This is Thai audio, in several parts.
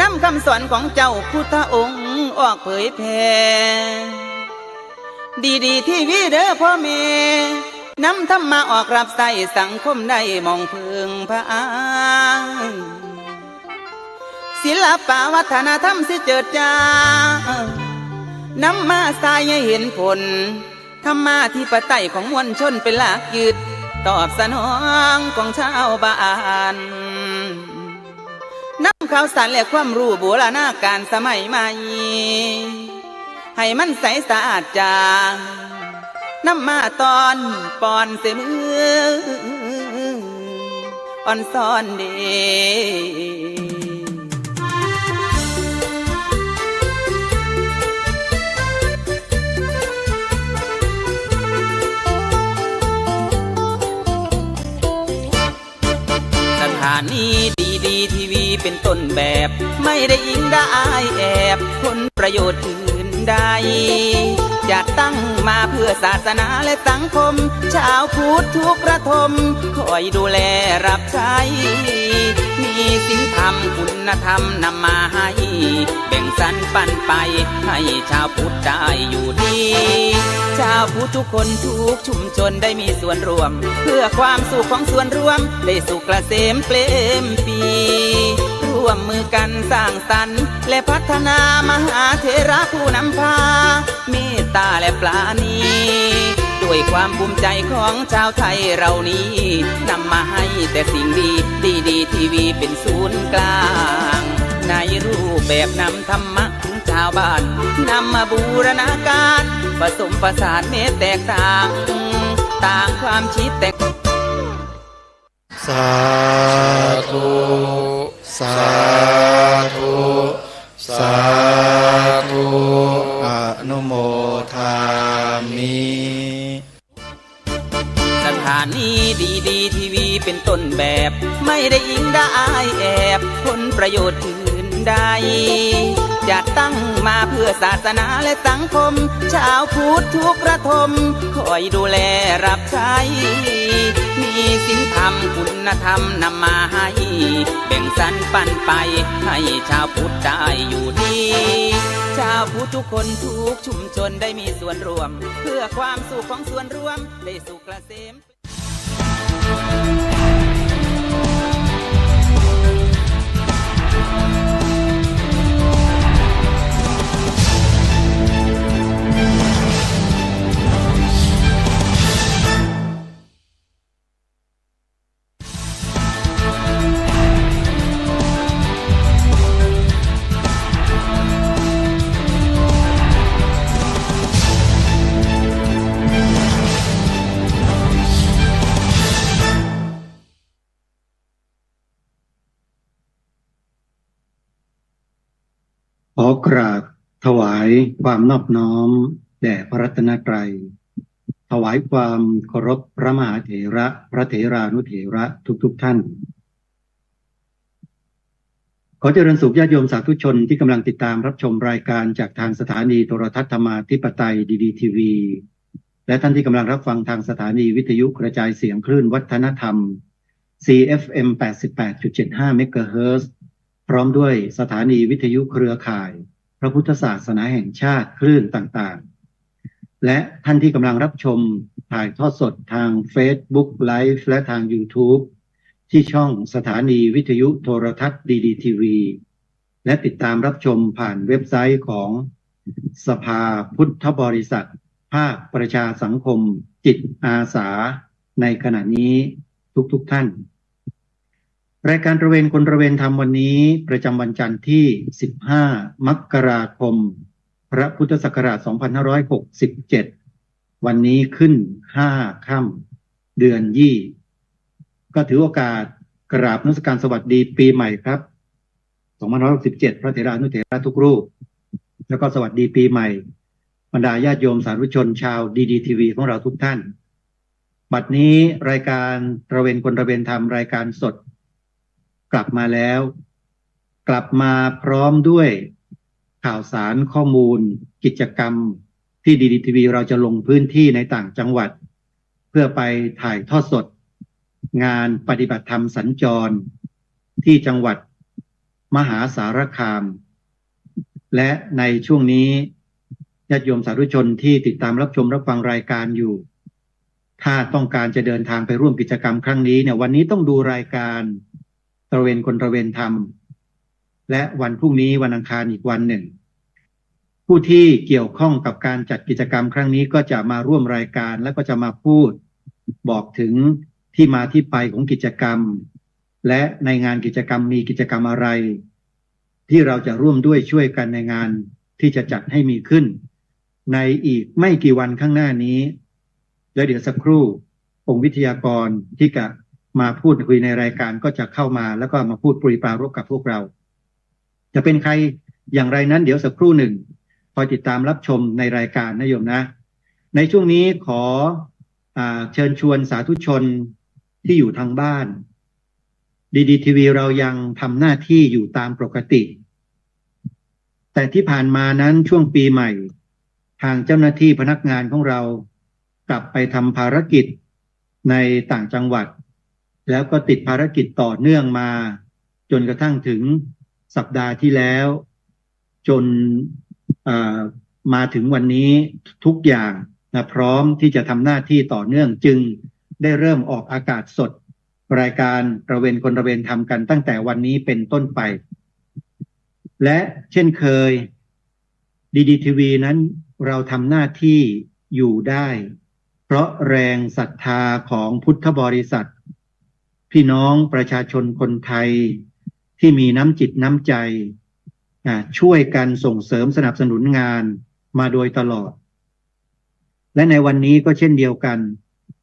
นำคำสอนของเจ้าพุทธองค์ออกเผยแผ่ดีที่วีเด้อพ่อแม่นำธรรมะออกรับใส่สังคมได้มองพึงพระอาศิลปะวัฒนธรรมสิเจิดจ้านำมาสายให้เห็นผลธรรมาธิปไตยของมวลชนเป็นหลักยึดตอบสนองของชาวบ้านนำข่าวสารและความรู้โบราณการสมัยใหม่ให้มันใสสะอาดจางนำมาตอนปอนเสมืออ่อนซ่อนเดสถานีดีทีวีเป็นต้นแบบไม่ได้อิงได้แอบผลประโยชน์อื่นใดจัดตั้งมาเพื่อศาสนาและสังคมชาวพุทธทุกระทมคอยดูแลรับใช้มีศีลธรรมคุณธรรมนำมาให้แบ่งสรรปันไปให้ชาวพุทธได้อยู่ดีชาวพุทธทุกคนทุกชุมชนได้มีส่วนร่วมเพื่อความสุขของส่วนรวมได้สุขเกษมเปรมปีร่วมมือกันสร้างสรรค์และพัฒนามหาเถระผู้นำพาเมตตาและปราณีด้วยความภูมิใจของชาวไทยเรานี้นำมาให้แต่สิ่งดีทีวีเป็นศูนย์กลางในรูปแบบนำธรรมะถึงชาวบ้านนำมาบูรณาการผสมผสานเมตแตกต่างความคิดแตกสาธุสาธุสาธุอนุโมทามิสถานีดีทีวีเป็นต้นแบบไม่ได้อิงได้แอบผลประโยชน์อื่นใดจัดตั้งมาเพื่อศาสนาและสังคมชาวพุทธทุกระทมคอยดูแลรับใช้มีศีลธรรมคุณธรรมนำมาให้แบ่งสรรปันไปให้ชาวพุทธได้อยู่ดีชาวพุทธทุกคนทุกชุมชนได้มีส่วนร่วมเพื่อความสุขของส่วนรวมได้สุขเกษมขอกราบถวายความนอบน้อมแด่พระรัตนตรัยถวายความเคารพพระมหาเถระพระเถรานุเถระทุกท่านขอเจริญสุขญาติโยมสาธุชนที่กำลังติดตามรับชมรายการจากทางสถานีโทรทัศน์ธรรมาธิปไตยดีทีวีและท่านที่กำลังรับฟังทางสถานีวิทยุกระจายเสียงคลื่นวัฒนธรรม CFM 88.75 เมกะเฮิรตซ์พร้อมด้วยสถานีวิทยุเครือข่ายพระพุทธศาสนาแห่งชาติคลื่นต่างๆและท่านที่กำลังรับชมถ่ายทอดสดทาง Facebook Live และทาง YouTube ที่ช่องสถานีวิทยุโทรทัศน์ดีทีวีและติดตามรับชมผ่านเว็บไซต์ของสภาพุทธบริษัทภาคประชาสังคมจิตอาสาในขณะนี้ทุกท่านรายการตระเวนคนตระเวนธรรมวันนี้ประจำวันจันทร์ที่15 มกราคมพระพุทธศักราช 2567 วันนี้ขึ้น5 ค่ำเดือนยี่ก็ถือโอกาสกราบนมัสการสวัสดีปีใหม่ครับ 2567 พระเถรานุเถระทุกรูปแล้วก็สวัสดีปีใหม่บรรดาญาติโยมสาธุชนชาวดีทีวีของเราทุกท่านบัดนี้รายการตระเวนคนตระเวนธรรมรายการสดกลับมาแล้วกลับมาพร้อมด้วยข่าวสารข้อมูลกิจกรรมที่ดีทีวีเราจะลงพื้นที่ในต่างจังหวัดเพื่อไปถ่ายทอดสดงานปฏิบัติธรรมสัญจรที่จังหวัด มหาสารคามและในช่วงนี้ญาติโยมสาธุชนที่ติดตามรับชมรับฟังรายการอยู่ถ้าต้องการจะเดินทางไปร่วมกิจกรรมครั้งนี้เนี่ยวันนี้ต้องดูรายการตระเวนคนตระเวนธรรมและวันพรุ่งนี้วันอังคารอีกวันหนึ่งผู้ที่เกี่ยวข้องกับการจัดกิจกรรมครั้งนี้ก็จะมาร่วมรายการและก็จะมาพูดบอกถึงที่มาที่ไปของกิจกรรมและในงานกิจกรรมมีกิจกรรมอะไรที่เราจะร่วมด้วยช่วยกันในงานที่จะจัดให้มีขึ้นในอีกไม่กี่วันข้างหน้านี้และเดี๋ยวสักครู่องค์วิทยากรที่จะมาพูดคุยในรายการก็จะเข้ามาแล้วก็มาพูดปรีปรารภกับพวกเราจะเป็นใครอย่างไรนั้นเดี๋ยวสักครู่หนึ่งคอยติดตามรับชมในรายการนะโยมนะในช่วงนี้ขอเชิญชวนสาธุชนที่อยู่ทางบ้านดีทีวีเรายังทำหน้าที่อยู่ตามปกติแต่ที่ผ่านมานั้นช่วงปีใหม่ทางเจ้าหน้าที่พนักงานของเรากลับไปทำภารกิจในต่างจังหวัดแล้วก็ติดภารกิจต่อเนื่องมาจนกระทั่งถึงสัปดาห์ที่แล้วจนมาถึงวันนี้ทุกอย่างพร้อมที่จะทำหน้าที่ต่อเนื่องจึงได้เริ่มออกอากาศสดรายการตระเวนคนตระเวนทำกันตั้งแต่วันนี้เป็นต้นไปและเช่นเคยดีทีวีนั้นเราทำหน้าที่อยู่ได้เพราะแรงศรัทธาของพุทธบริษัทพี่น้องประชาชนคนไทยที่มีน้ำจิตน้ำใจช่วยกันส่งเสริมสนับสนุนงานมาโดยตลอดและในวันนี้ก็เช่นเดียวกัน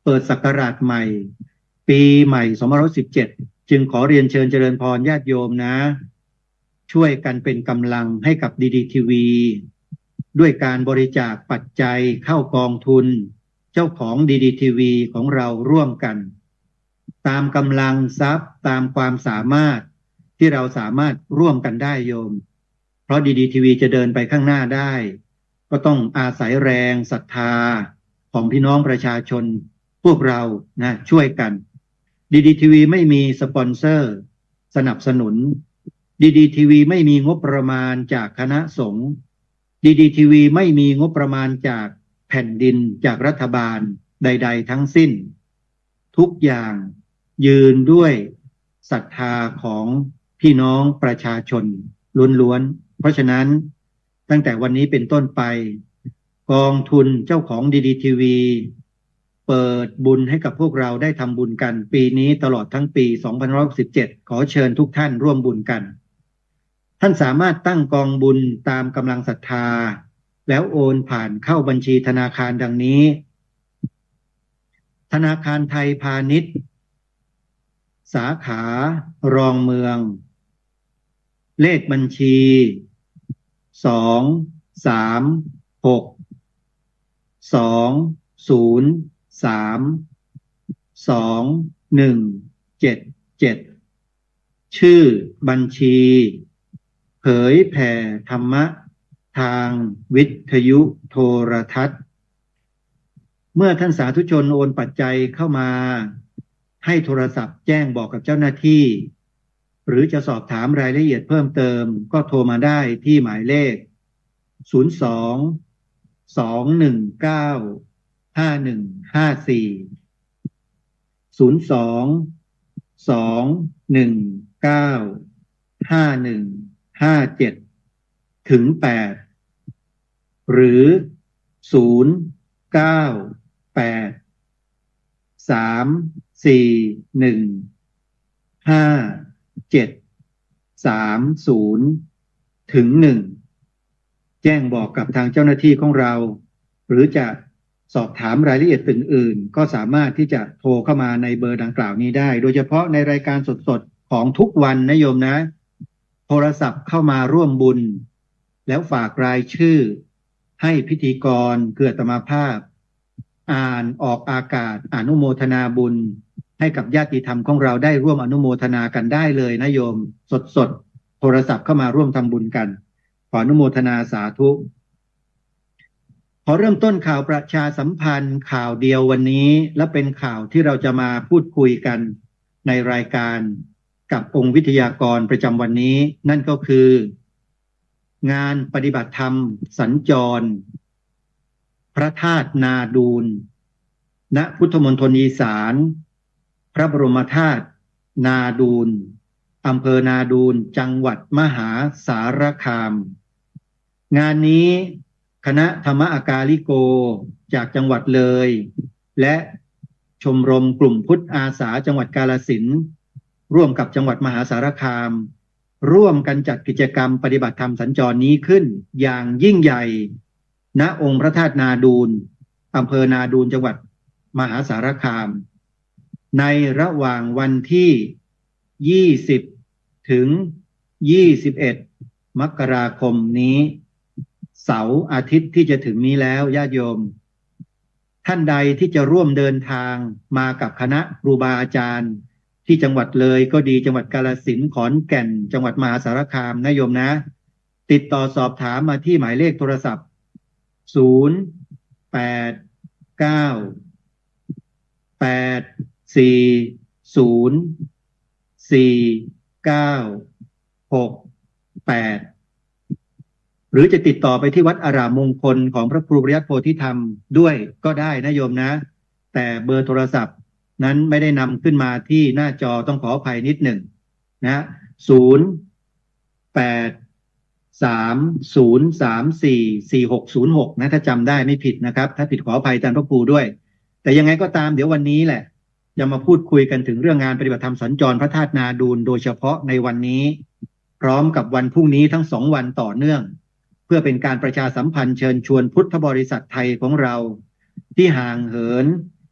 เปิดศักราชใหม่ปีใหม่2517จึงขอเรียนเชิญเจริญพรญาติโยมนะช่วยกันเป็นกำลังให้กับดีทีวีด้วยการบริจาคปัจจัยเข้ากองทุนเจ้าของดีทีวีของเราร่วมกันตามกำลังทรัพย์ตามความสามารถที่เราสามารถร่วมกันได้โยมเพราะดีทีวีจะเดินไปข้างหน้าได้ก็ต้องอาศัยแรงศรัทธาของพี่น้องประชาชนพวกเรานะช่วยกันดีทีวีไม่มีสปอนเซอร์สนับสนุนดีทีวีไม่มีงบประมาณจากคณะสงฆ์ดีทีวีไม่มีงบประมาณจากแผ่นดินจากรัฐบาลใดๆทั้งสิ้นทุกอย่างยืนด้วยศรัทธาของพี่น้องประชาชนล้วนๆเพราะฉะนั้นตั้งแต่วันนี้เป็นต้นไปกองทุนเจ้าของดีทีวีเปิดบุญให้กับพวกเราได้ทำบุญกันปีนี้ตลอดทั้งปี2567ขอเชิญทุกท่านร่วมบุญกันท่านสามารถตั้งกองบุญตามกำลังศรัทธาแล้วโอนผ่านเข้าบัญชีธนาคารดังนี้ธนาคารไทยพาณิชย์สาขารองเมืองเลขบัญชี236-203-2177ชื่อบัญชีเผยแผ่ธรรมะทางวิทยุโทรทัศน์เมื่อท่านสาธุชนโอนปัจจัยเข้ามาให้โทรศัพท์แจ้งบอกกับเจ้าหน้าที่หรือจะสอบถามรายละเอียดเพิ่มเติมก็โทรมาได้ที่หมายเลข02-219-5154 หรือ098-341-5730-1แจ้งบอกกับทางเจ้าหน้าที่ของเราหรือจะสอบถามรายละเอียดอื่นๆก็สามารถที่จะโทรเข้ามาในเบอร์ดังกล่าวนี้ได้โดยเฉพาะในรายการสดๆของทุกวันนะโยมนะโทรศัพท์เข้ามาร่วมบุญแล้วฝากรายชื่อให้พิธีกรคืออาตมาภาพอ่านออกอากาศอนุโมทนาบุญให้กับญาติธรรมของเราได้ร่วมอนุโมทนากันได้เลยนะโยมสดๆโทรศัพท์เข้ามาร่วมทำบุญกันขออนุโมทนาสาธุขอเริ่มต้นข่าวประชาสัมพันธ์ข่าวเดียววันนี้และเป็นข่าวที่เราจะมาพูดคุยกันในรายการ กับองค์วิทยากรประจำวันนี้นั่นก็คืองานปฏิบัติธรรมสัญจรพระธาตุนาดูลณพุทธมณฑลอีสานพระบรมธาตุนาดูลอำเภอนาดูลจังหวัดมหาสารคามงานนี้คณะธรรมอากาลิโกจากจังหวัดเลยและชมรมกลุ่มพุทธอาสาจังหวัดกาฬสินธุ์ร่วมกับจังหวัดมหาสารคามร่วมกันจัดกิจกรรมปฏิบัติธรรมสัญจรนี้ขึ้นอย่างยิ่งใหญ่ณองค์พระธาตุนาดูลอำเภอนาดูลจังหวัดมหาสารคามในระหว่างวันที่20ถึง21มกราคมนี้เสาร์อาทิตย์ที่จะถึงนี้แล้วญาติโยมท่านใดที่จะร่วมเดินทางมากับคณะครูบาอาจารย์ที่จังหวัดเลยก็ดีจังหวัดกาฬสินธุ์ขอนแก่นจังหวัดมหาสารคามนะโยมนะติดต่อสอบถามมาที่หมายเลขโทรศัพท์08984049668หรือจะติดต่อไปที่วัดอารามมงคลของพระครูปริยัติโพธิธรรมด้วยก็ได้นะโยมนะแต่เบอร์โทรศัพท์นั้นไม่ได้นำขึ้นมาที่หน้าจอต้องขออภัยนิดหนึ่งนะ0830344606นะถ้าจำได้ไม่ผิดนะครับถ้าผิดขออภัยท่านพระครูด้วยแต่ยังไงก็ตามเดี๋ยววันนี้แหละจะมาพูดคุยกันถึงเรื่องงานปฏิบัติธรรมสัญจรพระธาตุนาดูลโดยเฉพาะในวันนี้พร้อมกับวันพรุ่งนี้ทั้ง2 วันต่อเนื่องเพื่อเป็นการประชาสัมพันธ์เชิญชวนพุทธบริษัทไทยของเราที่ห่างเหิน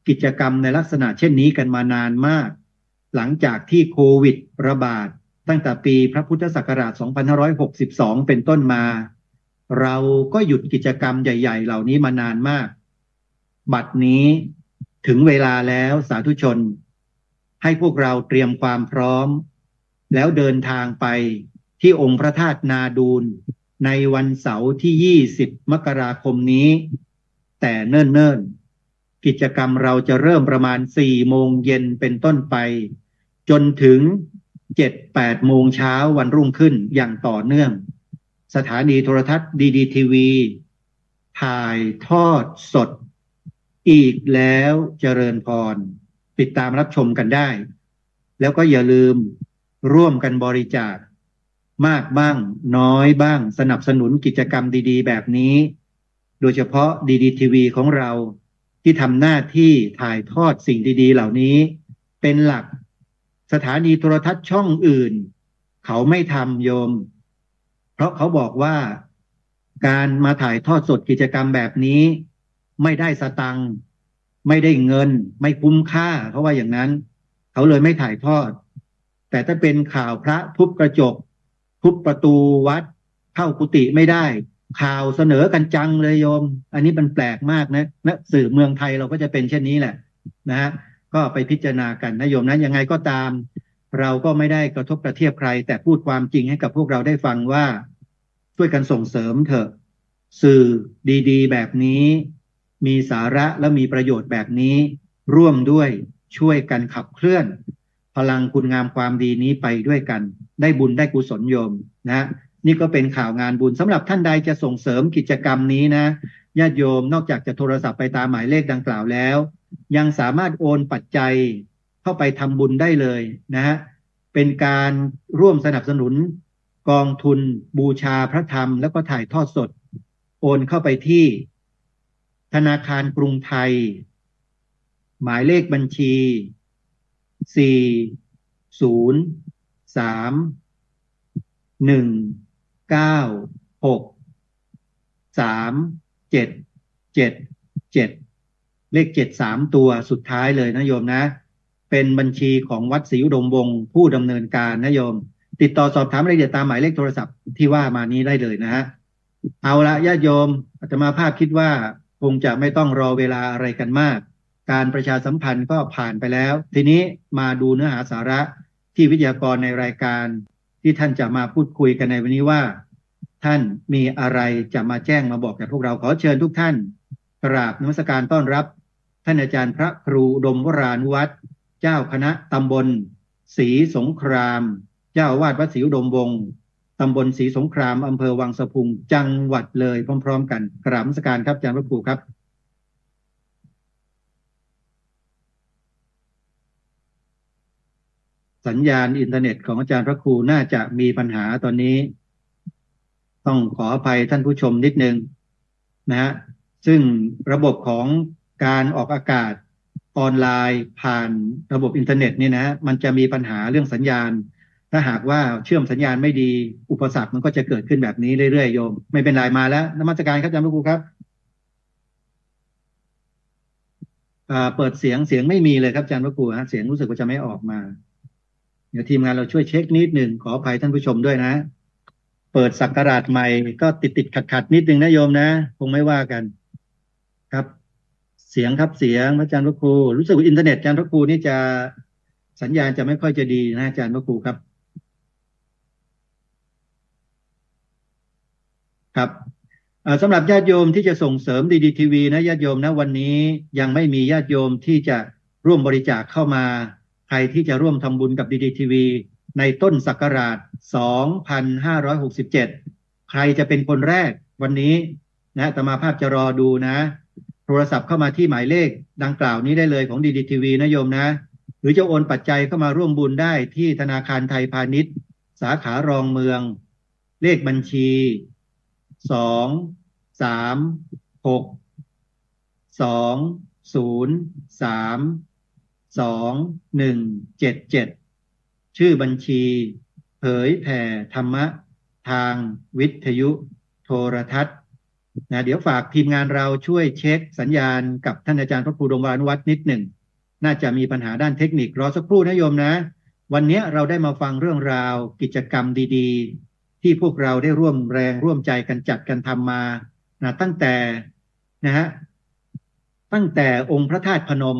กิจกรรมในลักษณะเช่นนี้กันมานานมากหลังจากที่โควิดระบาดตั้งแต่ปีพระพุทธศักราช 2562 เป็นต้นมาเราก็หยุดกิจกรรมใหญ่ๆเหล่านี้มานานมากบัดนี้ถึงเวลาแล้วสาธุชนให้พวกเราเตรียมความพร้อมแล้วเดินทางไปที่องค์พระธาตุนาดูลในวันเสาร์ที่20มกราคมนี้แต่เนิ่นๆกิจกรรมเราจะเริ่มประมาณ4 โมงเย็นเป็นต้นไปจนถึง7-8 โมงเช้าวันรุ่งขึ้นอย่างต่อเนื่องสถานีโทรทัศน์ดีดีทีวีถ่ายทอดสดอีกแล้วเจริญพรติดตามรับชมกันได้แล้วก็อย่าลืมร่วมกันบริจาคมากบ้างน้อยบ้างสนับสนุนกิจกรรมดีๆแบบนี้โดยเฉพาะดีดีทีวีของเราที่ทำหน้าที่ถ่ายทอดสิ่งดีๆเหล่านี้เป็นหลักสถานีโทรทัศน์ช่องอื่นเขาไม่ทำโยมเพราะเขาบอกว่าการมาถ่ายทอดสดกิจกรรมแบบนี้ไม่ได้สตังค์ไม่ได้เงินไม่คุ้มค่าเขาว่าอย่างนั้นเขาเลยไม่ถ่ายทอดแต่ถ้าเป็นข่าวพระทุบกระจกทุบประตูวัดเข้ากุฏิไม่ได้ข่าวเสนอกันจังเลยโยมอันนี้มันแปลกมากนะสื่อเมืองไทยเราก็จะเป็นเช่นนี้แหละนะฮะก็ไปพิจารณากันนะโยมนะยังไงก็ตามเราก็ไม่ได้กระทบกระเทียบใครแต่พูดความจริงให้กับพวกเราได้ฟังว่าช่วยกันส่งเสริมเถอะสื่อดีๆแบบนี้มีสาระและมีประโยชน์แบบนี้ร่วมด้วยช่วยกันขับเคลื่อนพลังคุณงามความดีนี้ไปด้วยกันได้บุญได้กุศลโยมนะนี่ก็เป็นข่าวงานบุญสำหรับท่านใดจะส่งเสริมกิจกรรมนี้นะญาติโยมนอกจากจะโทรศัพท์ไปตามหมายเลขดังกล่าวแล้วยังสามารถโอนปัจจัยเข้าไปทำบุญได้เลยนะฮะเป็นการร่วมสนับสนุนกองทุนบูชาพระธรรมแล้วก็ถ่ายทอดสดโอนเข้าไปที่ธนาคารกรุงไทยหมายเลขบัญชี403-196-3777เลข73ตัวสุดท้ายเลยนะโยมนะเป็นบัญชีของวัดศรีอุดมวงศ์ผู้ดำเนินการนะโยมติดต่อสอบถามรายละเอียดตามหมายเลขโทรศัพท์ที่ว่ามานี้ได้เลยนะฮะเอาละญาติโยมอาตมาภาพคิดว่าคงจะไม่ต้องรอเวลาอะไรกันมากการประชาสัมพันธ์ก็ผ่านไปแล้วทีนี้มาดูเนื้อหาสาระที่วิทยากรในรายการที่ท่านจะมาพูดคุยกันในวันนี้ว่าท่านมีอะไรจะมาแจ้งมาบอกกับพวกเราขอเชิญทุกท่านกราบนมัสการต้อนรับท่านอาจารย์พระครูอุดมวรานุวัฒน์เจ้าคณะตำบล ศรีสงครามเจ้าอาวาสวัดศรีอุดมวงศ์ตำบลศรีสงครามอำเภอวังสะพุงจังหวัดเลยพร้อมๆกันกราบนมัสการครับอาจารย์พระครูครับสัญญาณอินเทอร์เน็ตของอาจารย์พระครูน่าจะมีปัญหาตอนนี้ต้องขออภัยท่านผู้ชมนิดนึงนะฮะซึ่งระบบของการออกอากาศออนไลน์ผ่านระบบอินเทอร์เน็ตนี่นะมันจะมีปัญหาเรื่องสัญญาณถ้าหากว่าเชื่อมสัญญาณไม่ดีอุปสรรคมันก็จะเกิดขึ้นแบบนี้เรื่อยๆโยมไม่เป็นไรมาแล้วนมัสการครับอาจารย์พระครูครับเปิดเสียงไม่มีเลยครับอาจารย์พระครูฮะเสียงรู้สึกว่าจะไม่ออกมาเดี๋ยวทีมงานเราช่วยเช็คนิดหนึ่งขออภัยท่านผู้ชมด้วยนะเปิดศักราชใหม่ก็ติดขัดนิดนึงนะโยมนะคงไม่ว่ากันครับเสียงครับเสียงอาจารย์พระครูรู้สึกว่าอินเทอร์เน็ตอาจารย์พระครูนี่จะสัญญาณจะไม่ค่อยจะดีนะอาจารย์พระครูครับครับสำหรับญาติโยมที่จะส่งเสริมดีดีทีวีนะญาติโยมนะวันนี้ยังไม่มีญาติโยมที่จะร่วมบริจาคเข้ามาใครที่จะร่วมทำบุญกับดีดีทีวีในต้นศักราช2567ใครจะเป็นคนแรกวันนี้นะอาตมาภาพจะรอดูนะโทรศัพท์เข้ามาที่หมายเลขดังกล่าวนี้ได้เลยของดีดีทีวีนะโยมนะหรือจะโอนปัจจัยเข้ามาร่วมบุญได้ที่ธนาคารไทยพาณิชย์สาขารองเมืองเลขบัญชี23620321177ชื่อบัญชีเผยแผ่ธรรมะทางวิทยุโทรทัศน์นะเดี๋ยวฝากทีมงานเราช่วยเช็คสัญญาณกับท่านอาจารย์พระครูดมวานุวัฒน์นิดหนึ่งน่าจะมีปัญหาด้านเทคนิครอสักครู่นะโยมนะวันนี้เราได้มาฟังเรื่องราวกิจกรรมดีๆที่พวกเราได้ร่วมแรงร่วมใจกันจัดกันทำมานะตั้งแต่องค์พระธาตุพนม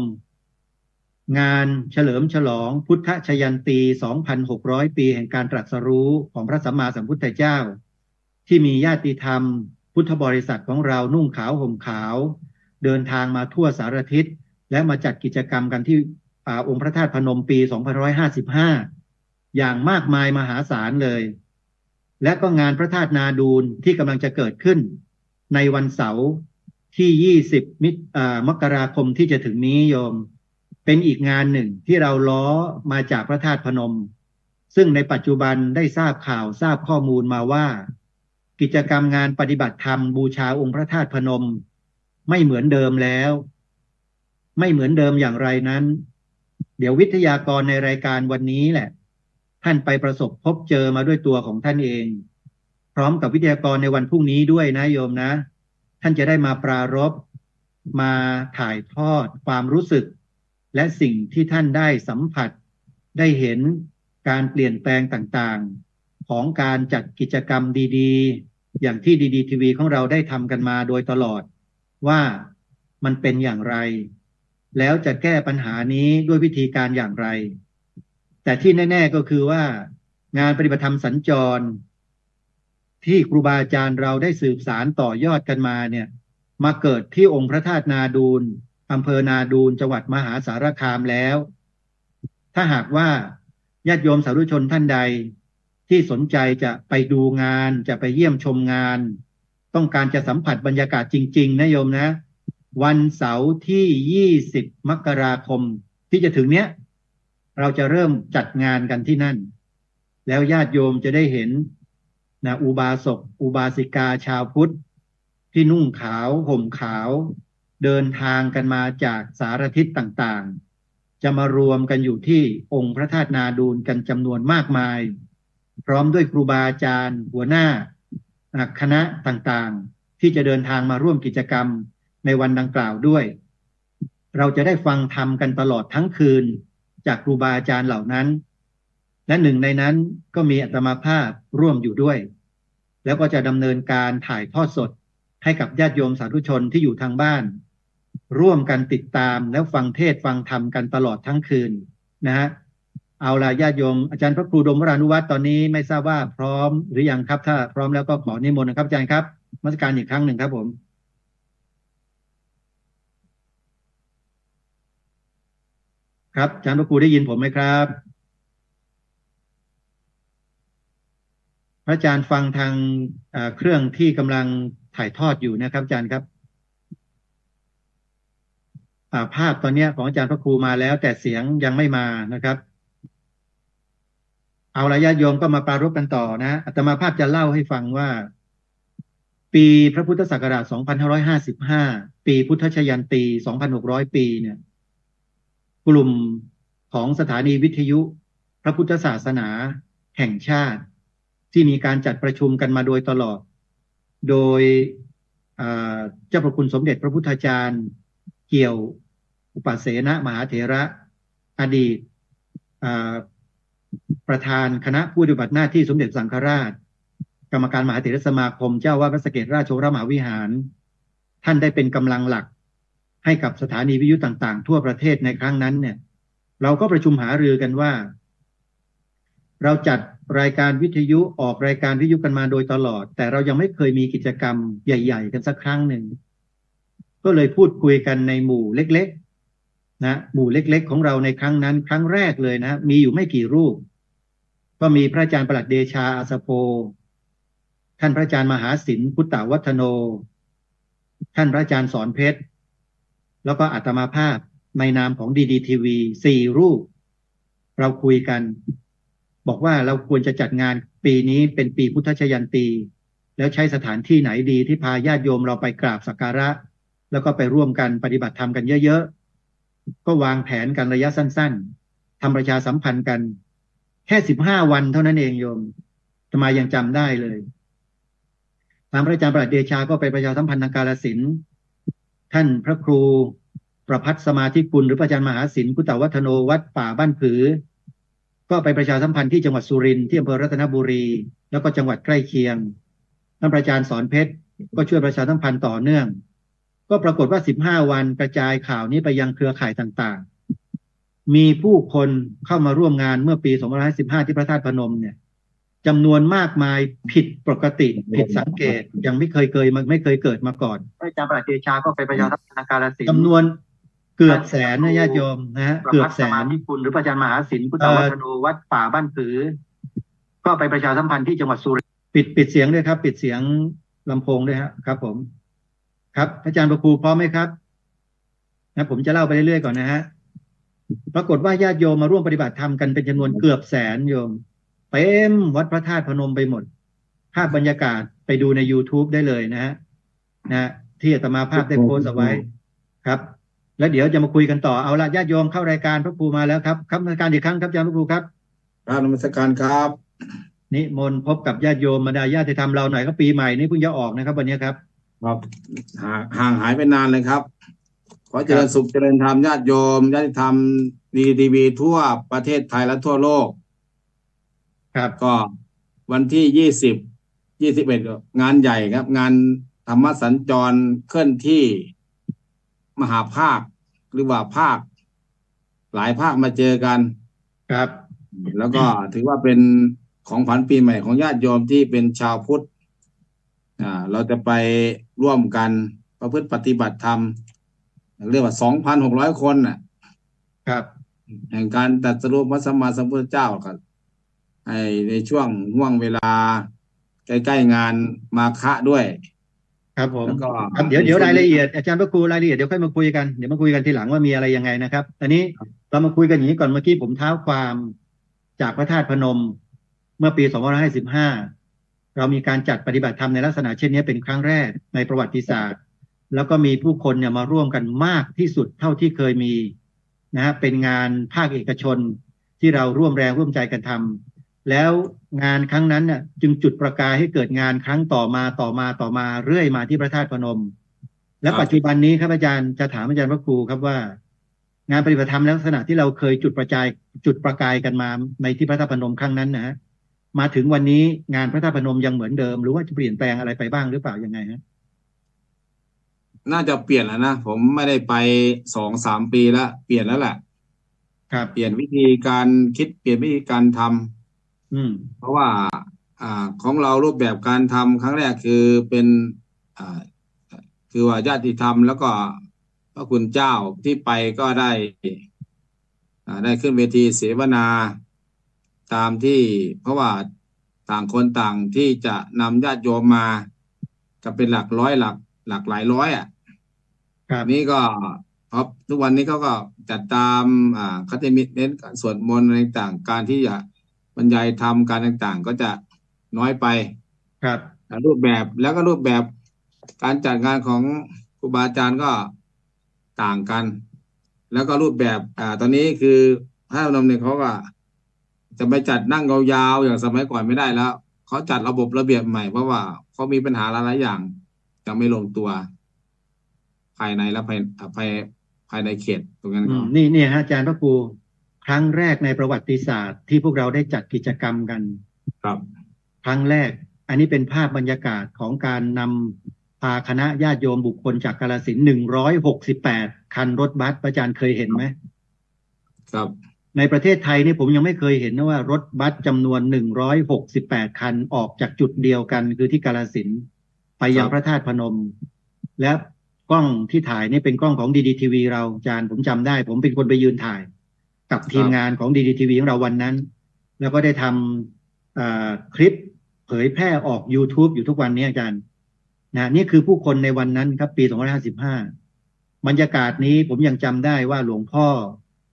งานเฉลิมฉลองพุทธชยันตี 2,600 ปีแห่งการตรัสรู้ของพระสัมมาสัมพุทธเจ้าที่มีญาติธรรมพุทธบริษัทของเรานุ่งขาวห่มขาวเดินทางมาทั่วสารทิศและมาจัดกิจกรรมกันที่องค์พระธาตุพนมปี 2555 อย่างมากมายมหาศาลเลยและก็งานพระธาตุนาดูลที่กำลังจะเกิดขึ้นในวันเสาร์ที่20 มกราคมที่จะถึงนี้โยมเป็นอีกงานหนึ่งที่เราล้อมาจากพระธาตุพนมซึ่งในปัจจุบันได้ทราบข่าวทราบข้อมูลมาว่ากิจกรรมงานปฏิบัติธรรมบูชาองค์พระธาตุพนมไม่เหมือนเดิมแล้วไม่เหมือนเดิมอย่างไรนั้นเดี๋ยววิทยากรในรายการวันนี้แหละท่านไปประสบพบเจอมาด้วยตัวของท่านเองพร้อมกับวิทยากรในวันพรุ่งนี้ด้วยนะโยมนะท่านจะได้มาปรารภมาถ่ายทอดความรู้สึกและสิ่งที่ท่านได้สัมผัสได้เห็นการเปลี่ยนแปลงต่างๆของการจัดกิจกรรมดีๆอย่างที่ดีดีทีวีของเราได้ทำกันมาโดยตลอดว่ามันเป็นอย่างไรแล้วจะแก้ปัญหานี้ด้วยวิธีการอย่างไรแต่ที่แน่ๆก็คือว่างานปฏิบัติธรรมสัญจรที่ครูบาอาจารย์เราได้สืบสารต่อยอดกันมาเนี่ยมาเกิดที่องค์พระธาตุนาดูลอำเภอนาดูลจังหวัดมหาสารคามแล้วถ้าหากว่าญาติโยมสาธุชนท่านใดที่สนใจจะไปดูงานจะไปเยี่ยมชมงานต้องการจะสัมผัสบรรยากาศจริงๆนะโยมนะวันเสาร์ที่20 มกราคมที่จะถึงเนี้ยเราจะเริ่มจัดงานกันที่นั่นแล้วญาติโยมจะได้เห็นนะอุบาสกอุบาสิกาชาวพุทธที่นุ่งขาวห่มขาวเดินทางกันมาจากสารทิศต่างๆจะมารวมกันอยู่ที่องค์พระธาตุนาดูลกันจำนวนมากมายพร้อมด้วยครูบาอาจารย์หัวหน้าคณะต่างๆที่จะเดินทางมาร่วมกิจกรรมในวันดังกล่าวด้วยเราจะได้ฟังธรรมกันตลอดทั้งคืนจากครูบาอาจารย์เหล่านั้นและหนึ่งในนั้นก็มีอาตมาภาพร่วมอยู่ด้วยแล้วก็จะดำเนินการถ่ายทอดสดให้กับญาติโยมสาธุชนที่อยู่ทางบ้านร่วมกันติดตามแล้วฟังเทศฟังธรรมกันตลอดทั้งคืนนะฮะเอาล่ะญาติโยมอาจารย์พระครูดมวรานุวัฒน์ตอนนี้ไม่ทราบว่าพร้อมหรือยังครับถ้าพร้อมแล้วก็ขอนิมนต์นะครับอาจารย์ครับนมัสการอีกครั้งหนึ่งครับผมครับอาจารย์พระครูได้ยินผมไหมครับ พระอาจารย์ฟังทางเครื่องที่กำลังถ่ายทอดอยู่นะครับอาจารย์ครับภาพตอนนี้ของอาจารย์พระครูมาแล้วแต่เสียงยังไม่มานะครับเอาละญาติโยมก็มาปรารภกันต่อนะอาตมาภาพจะเล่าให้ฟังว่าปีพระพุทธศักราช 2555 ปีพุทธชยันตี 2,600 ปีเนี่ยกลุ่มของสถานีวิทยุพระพุทธศาสนาแห่งชาติที่มีการจัดประชุมกันมาโดยตลอดโดยเจ้าพระคุณสมเด็จพระพุทธาจารย์เกี่ยวอุปเสนมหาเถระอดีตประธานคณะผู้ปฏิบัติหน้าที่สมเด็จสังฆราชกรรมการมหาเถรสมาคมเจ้าวาดวัดสะเกษราชโชรมหาวิหารท่านได้เป็นกำลังหลักให้กับสถานีวิทยุต่างๆทั่วประเทศในครั้งนั้นเนี่ยเราก็ประชุมหารือกันว่าเราจัดรายการวิทยุออกรายการวิทยุกันมาโดยตลอดแต่เรายังไม่เคยมีกิจกรรมใหญ่ๆกันสักครั้งหนึ่งก็เลยพูดคุยกันในหมู่เล็กๆนะหมู่เล็กๆของเราในครั้งนั้นครั้งแรกเลยนะมีอยู่ไม่กี่รูปก็มีพระอาจารย์ประหลัดเดชาอาสโพท่านพระอาจารย์มหาศิลป์พุทธวัฒโนท่านพระอาจารย์สอนเพชรแล้วก็อาตมาภาพในนามของดีดีทีวี4 รูปเราคุยกันบอกว่าเราควรจะจัดงานปีนี้เป็นปีพุทธชยันตีแล้วใช้สถานที่ไหนดีที่พาญาติโยมเราไปกราบสักการะแล้วก็ไปร่วมกันปฏิบัติธรรมกันเยอะๆก็วางแผนกันระยะสั้นๆทำประชาสัมพันธ์กันแค่15 วันเท่านั้นเองโยมทำไมยังจำได้เลยทางพระอาจารย์ประหลัดเดชาก็ไปประชาสัมพันธ์ทางกาฬสินธุ์ท่านพระครูประภัสสมาธิกุลหรือพระอาจารย์มหาศิลป์พุทธวัฒโนวัดป่าบ้านผือก็ไปประชาสัมพันธ์ที่จังหวัดสุรินทร์ที่อำเภอรัตนบุรีแล้วก็จังหวัดใกล้เคียงท่านพระอาจารย์สอนเพชรก็ช่วยประชาสัมพันธ์ต่อเนื่องก็ปรากฏว่า15 วันกระจายข่าวนี้ไปยังเครือข่ายต่างๆมีผู้คนเข้ามาร่วมงานเมื่อปี2515ที่พระธาตุพนมเนี่ยจำนวนมากมายผิดปกติผิดสังเกตยังไม่เคยเกิดมาก่อนอาจารย์ประหลัดเดชาก็ไปประชาสัมพันธ์ทางกาฬสินธุ์จำนวนเกือบแสนนะญาติโยมนะฮะเกือบแสนที่คุณหรือพระอาจารย์มหาศิลป์พุทธวัฒโนวัดป่าบ้านผือก็ไปประชาสัมพันธ์ที่จังหวัดสุรินทร์ปิดเสียงด้วยครับปิดเสียงลำโพงด้วยครับผมครับอาจารย์ประครูพร้อมไหมครับนะผมจะเล่าไปเรื่อยๆก่อนนะฮะปรากฏว่าญาติโยมมาร่วมปฏิบัติธรรมกันเป็นจำนวนเกือบแสนโยมเต็มวัดพระธาตุพนมไปหมดภาพบรรยากาศไปดูใน YouTube ได้เลยนะฮะที่อาตมาภาพได้โพสต์เอาไว้ครับแล้วเดี๋ยวจะมาคุยกันต่อเอาละญาติโยมเข้ารายการพระครูมาแล้วครับนมัสการอีกครั้งครับอาจารย์พระครูครับนมัสการครับนิมนต์พบกับญาติโยมบรรดาญาติธรรมเราหน่อยก็ปีใหม่นี้เพิ่งจะออกนะครับวันนี้ครับห่างหายไปนานเลยครับขอเจริญสุขเจริญธรรมญาติโยมญาติธรรมดีทีวีทั่วประเทศไทยและทั่วโลกครับก็วันที่21งานใหญ่ครับงานธรรมสัญจรเคลื่อนที่มหาภาคหรือว่าภาคหลายภาคมาเจอกันครับแล้วก็ถือว่าเป็นของขวัญปีใหม่ของญาติโยมที่เป็นชาวพุทธเราจะไปร่วมกันประพฤติปฏิบัติธรรมเรียกว่า 2,600 คนครับแห่งการตรัสรู้พระสัมมาสัมพุทธเจ้าครับในช่วงห่วงเวลาใกล้ๆงานมาฆะด้วยครับผมเดี๋ยวรายละเอียดอาจารย์พระครูรายละเอียดเดี๋ยวค่อยมาคุยกันเดี๋ยวมาคุยกันทีหลังว่ามีอะไรยังไงนะครับตอนนี้เรามาคุยกันอย่างนี้ก่อนเมื่อกี้ผมเท้าความจากพระธาตุพนมเมื่อปี2515เรามีการจัดปฏิบัติธรรมในลักษณะเช่นนี้เป็นครั้งแรกในประวัติศาสตร์แล้วก็มีผู้คนเนี่ยมาร่วมกันมากที่สุดเท่าที่เคยมีนะเป็นงานภาคเอกชนที่เราร่วมแรงร่วมใจกันทำแล้วงานครั้งนั้นน่ะจึงจุดประกายให้เกิดงานครั้งต่อมาเรื่อยมาที่พระธาตุพนมและปัจจุบันนี้ครับอาจารย์จะถามอาจารย์พระครูครับว่างานปฏิบัติธรรมลักษณะที่เราเคยจุดประกายกันมาในที่พระธาตุพนมครั้งนั้นนะฮะมาถึงวันนี้งานพระธาตุพนมยังเหมือนเดิมหรือว่าจะเปลี่ยนแปลงอะไรไปบ้างหรือเปล่ายังไงฮะน่าจะเปลี่ยนแล้วนะผมไม่ได้ไป2-3 ปีแล้วเปลี่ยนแล้วแหละครับเปลี่ยนวิธีการคิดเปลี่ยนวิธีการทำเพราะว่าของเรารูปแบบการทำครั้งแรกคือเป็นคือว่าญาติธรรมแล้วก็พระคุณเจ้าที่ไปก็ได้ขึ้นเวทีเสวนาตามที่เพราะว่า ต่างคนต่างที่จะนำญาติโยมมาจะเป็นหลักร้อยหลักหลายร้อยอ่ะ ครับ นี่ก็เพราะทุกวันนี้เขาก็จัดตามเขาจะมีเน้นสวดมนต์อะไรต่างการที่จะบรรยายธรรมการต่างๆ ก็จะน้อยไป ครับ รูปแบบแล้วก็รูปแบบการจัดงานของครูบาอาจารย์ก็ต่างกัน แล้วก็รูปแบบตอนนี้คือพระนมเนี่ยเขาก็จะไปจัดนั่งยาวๆอย่างสมัยก่อนไม่ได้แล้วเขาจัดระบบระเบียบใหม่เพราะว่าเขามีปัญหาหลายๆอย่างจะไม่ลงตัว ภายในและภายในเขตตรงนั้นก็ นี่ฮะอาจารย์พระครูครั้งแรกในประวัติศาสตร์ที่พวกเราได้จัดกิจกรรมกัน ครับ ครั้งแรก อันนี้เป็นภาพบรรยากาศของการนำพาคณะญาติโยมบุคคลจากกาฬสินธุ์168 คันรถบัสอาจารย์เคยเห็นไหม ครับ ในประเทศไทยนี่ผมยังไม่เคยเห็นนะว่ารถบัสจำนวน168 คันออกจากจุดเดียวกันคือที่กาฬสินธุ์ไปยังพระธาตุพนม และกล้องที่ถ่ายนี่เป็นกล้องของดีดีทีวีเราอาจารย์ผมจำได้ ผมเป็นคนไปยืนถ่าย กับทีมงานของดีดีทีวีของเราวันนั้น แล้วก็ได้ทำคลิปเผยแพร่ออก YouTube อยู่ทุกวันนี้อาจารย์นะนี่คือผู้คนในวันนั้นครับปี2555บรรยากาศนี้ผมยังจำได้ว่าหลวงพ่อ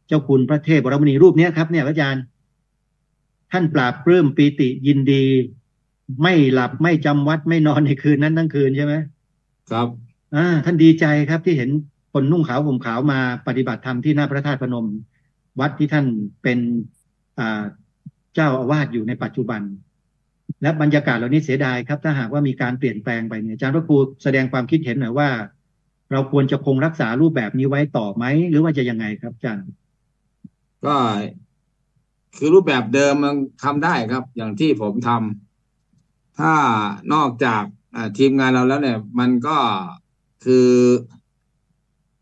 เจ้าคุณพระเทพบรมณีรูปนี้ครับเนี่ยอาจารย์ท่านปราบปลื้มปีติยินดี ไม่หลับไม่จำวัดไม่นอนในคืนนั้นทั้งคืนใช่ไหม ครับ ท่านดีใจครับที่เห็นคนนุ่งขาวห่มขาวมาปฏิบัติธรรมที่หน้าพระธาตุพนม วัดที่ท่านเป็นเจ้าอาวาสอยู่ในปัจจุบัน และบรรยากาศเหล่านี้เสียดายครับถ้าหากว่ามีการเปลี่ยนแปลงไปเนี่ยอาจารย์พระครูแสดงความคิดเห็นหน่อยว่า เราควรจะคงรักษารูปแบบนี้ไว้ต่อไหมหรือว่าจะยังไงครับอาจารย์ ก็คือรูปแบบเดิมมันทำได้ครับ อย่างที่ผมทำถ้านอกจากทีมงานเราแล้วเนี่ย มันก็คือ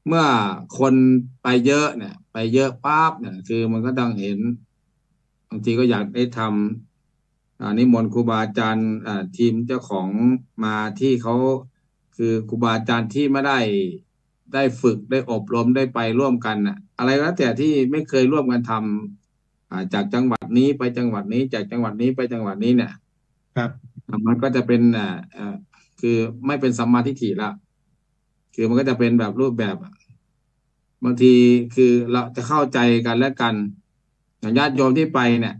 เมื่อคนไปเยอะเนี่ย ไปเยอะปั๊บเนี่ยคือมันก็ต้องเห็นบางทีก็อยากได้ทำนิมนต์ครูบาอาจารย์ทีมเจ้าของมาที่เขาคือครูบาอาจารย์ที่ไม่ได้ฝึกได้อบรมได้ไปร่วมกันน่ะ อะไรก็แล้วแต่ที่ไม่เคยร่วมกันทำจากจังหวัดนี้ไปจังหวัดนี้จากจังหวัดนี้ไปจังหวัดนี้เนี่ย ครับ มันก็จะเป็นคือไม่เป็นสัมมาทิฏฐิละคือมันก็จะเป็นแบบรูปแบบบางทีคือเราจะเข้าใจกันและกันอย่างญาติโยมที่ไปเนี่ย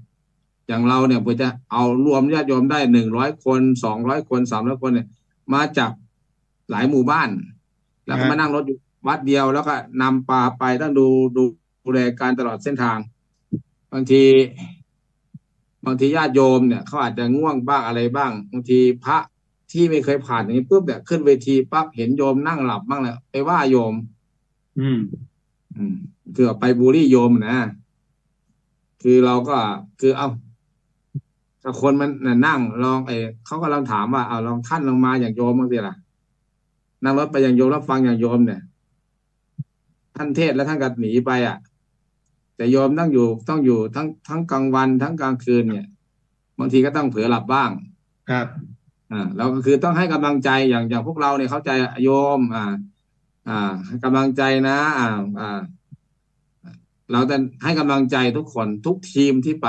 อย่างเราเนี่ยเพื่อจะเอารวมญาติโยมได้100 คน200 คน300 คนเนี่ยมาจากหลายหมู่บ้าน แล้วก็มานั่งรถอยู่วัดเดียวแล้วก็นำปลาไปต้องดูแลการตลอดเส้นทาง บางทีญาติโยมเนี่ยเขาอาจจะง่วงบ้างอะไรบ้างบางทีพระที่ไม่เคยผ่านอย่างนี้ปุ๊บเนี่ยขึ้นเวทีปั๊บเห็นโยมนั่งหลับบ้างเลยไปว่าโยมคือไปบูลลี่โยมนะคือเราก็คือถ้าคนมันนั่งลองเขาก็ลองถามว่าลองท่านลงมาอย่างโยมบ้างสิล่ะนั่งรถไปอย่างโยมแล้วฟังอย่างโยมเนี่ยท่านเทศแล้วท่านก็หนีไปแต่โยมต้องอยู่ทั้งกลางวันทั้งกลางคืนเนี่ยบางทีก็ต้องเผลอหลับบ้างครับเราก็คือต้องให้กำลังใจอย่างพวกเราเนี่ยเข้าใจโยมให้กำลังใจนะเราจะให้กำลังใจทุกคนทุกทีมที่ไป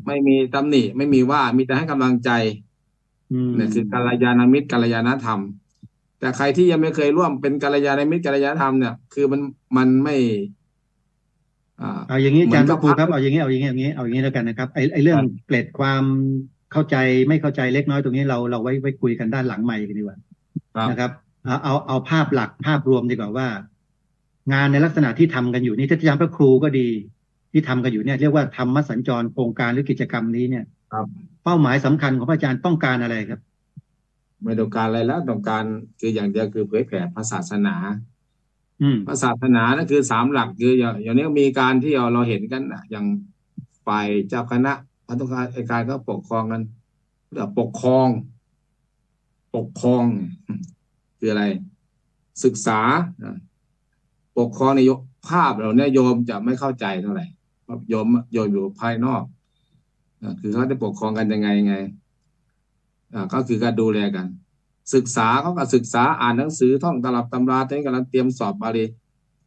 ไม่มีตำหนิไม่มีว่ามีแต่ให้กำลังใจเนี่ยคือกัลยาณมิตรกัลยาณธรรมแต่ใครที่ยังไม่เคยร่วมเป็นกัลยาณมิตรกัลยาณธรรมเนี่ยคือมันไม่เอาอย่างนี้อาจารย์พระครูครับเอาอย่างนี้แล้วกันนะครับไอ้เรื่องเกร็ดความเข้าใจไม่เข้าใจเล็กน้อยตรงนี้เราไว้คุยกันด้านหลังใหม่กันดีกว่านะครับเอาภาพหลักภาพรวมดีกว่าว่างานในลักษณะที่ทำกันอยู่นี่ท่านอาจารย์พระครูก็ดีที่ทำกันอยู่เนี่ยเรียกว่าธรรมสัญจรโครงการหรือกิจกรรมนี้เนี่ยเป้าหมายสำคัญของพระอาจารย์ต้องการอะไรครับไม่ต้องการอะไรแล้วต้องการคืออย่างเดียวคือเผยแผ่พระศาสนาพระศาสนานั่นคือ3 หลักคืออย่างนี้มีการที่เราเห็นกันอย่างฝ่ายเจ้าคณะพัฒนาการก็ปกครองกันปกครองคืออะไรศึกษาปกครองในภาพเราเนี่ยโยมจะไม่เข้าใจเท่าไหร่เพราะโยมอยู่ภายนอกคือเขาจะปกครองกันยังไงก็คือการดูแลกันศึกษาเขาก็ศึกษาอ่านหนังสือท่องตำรับตำราตอนนี้กำลังเตรียมสอบบาลี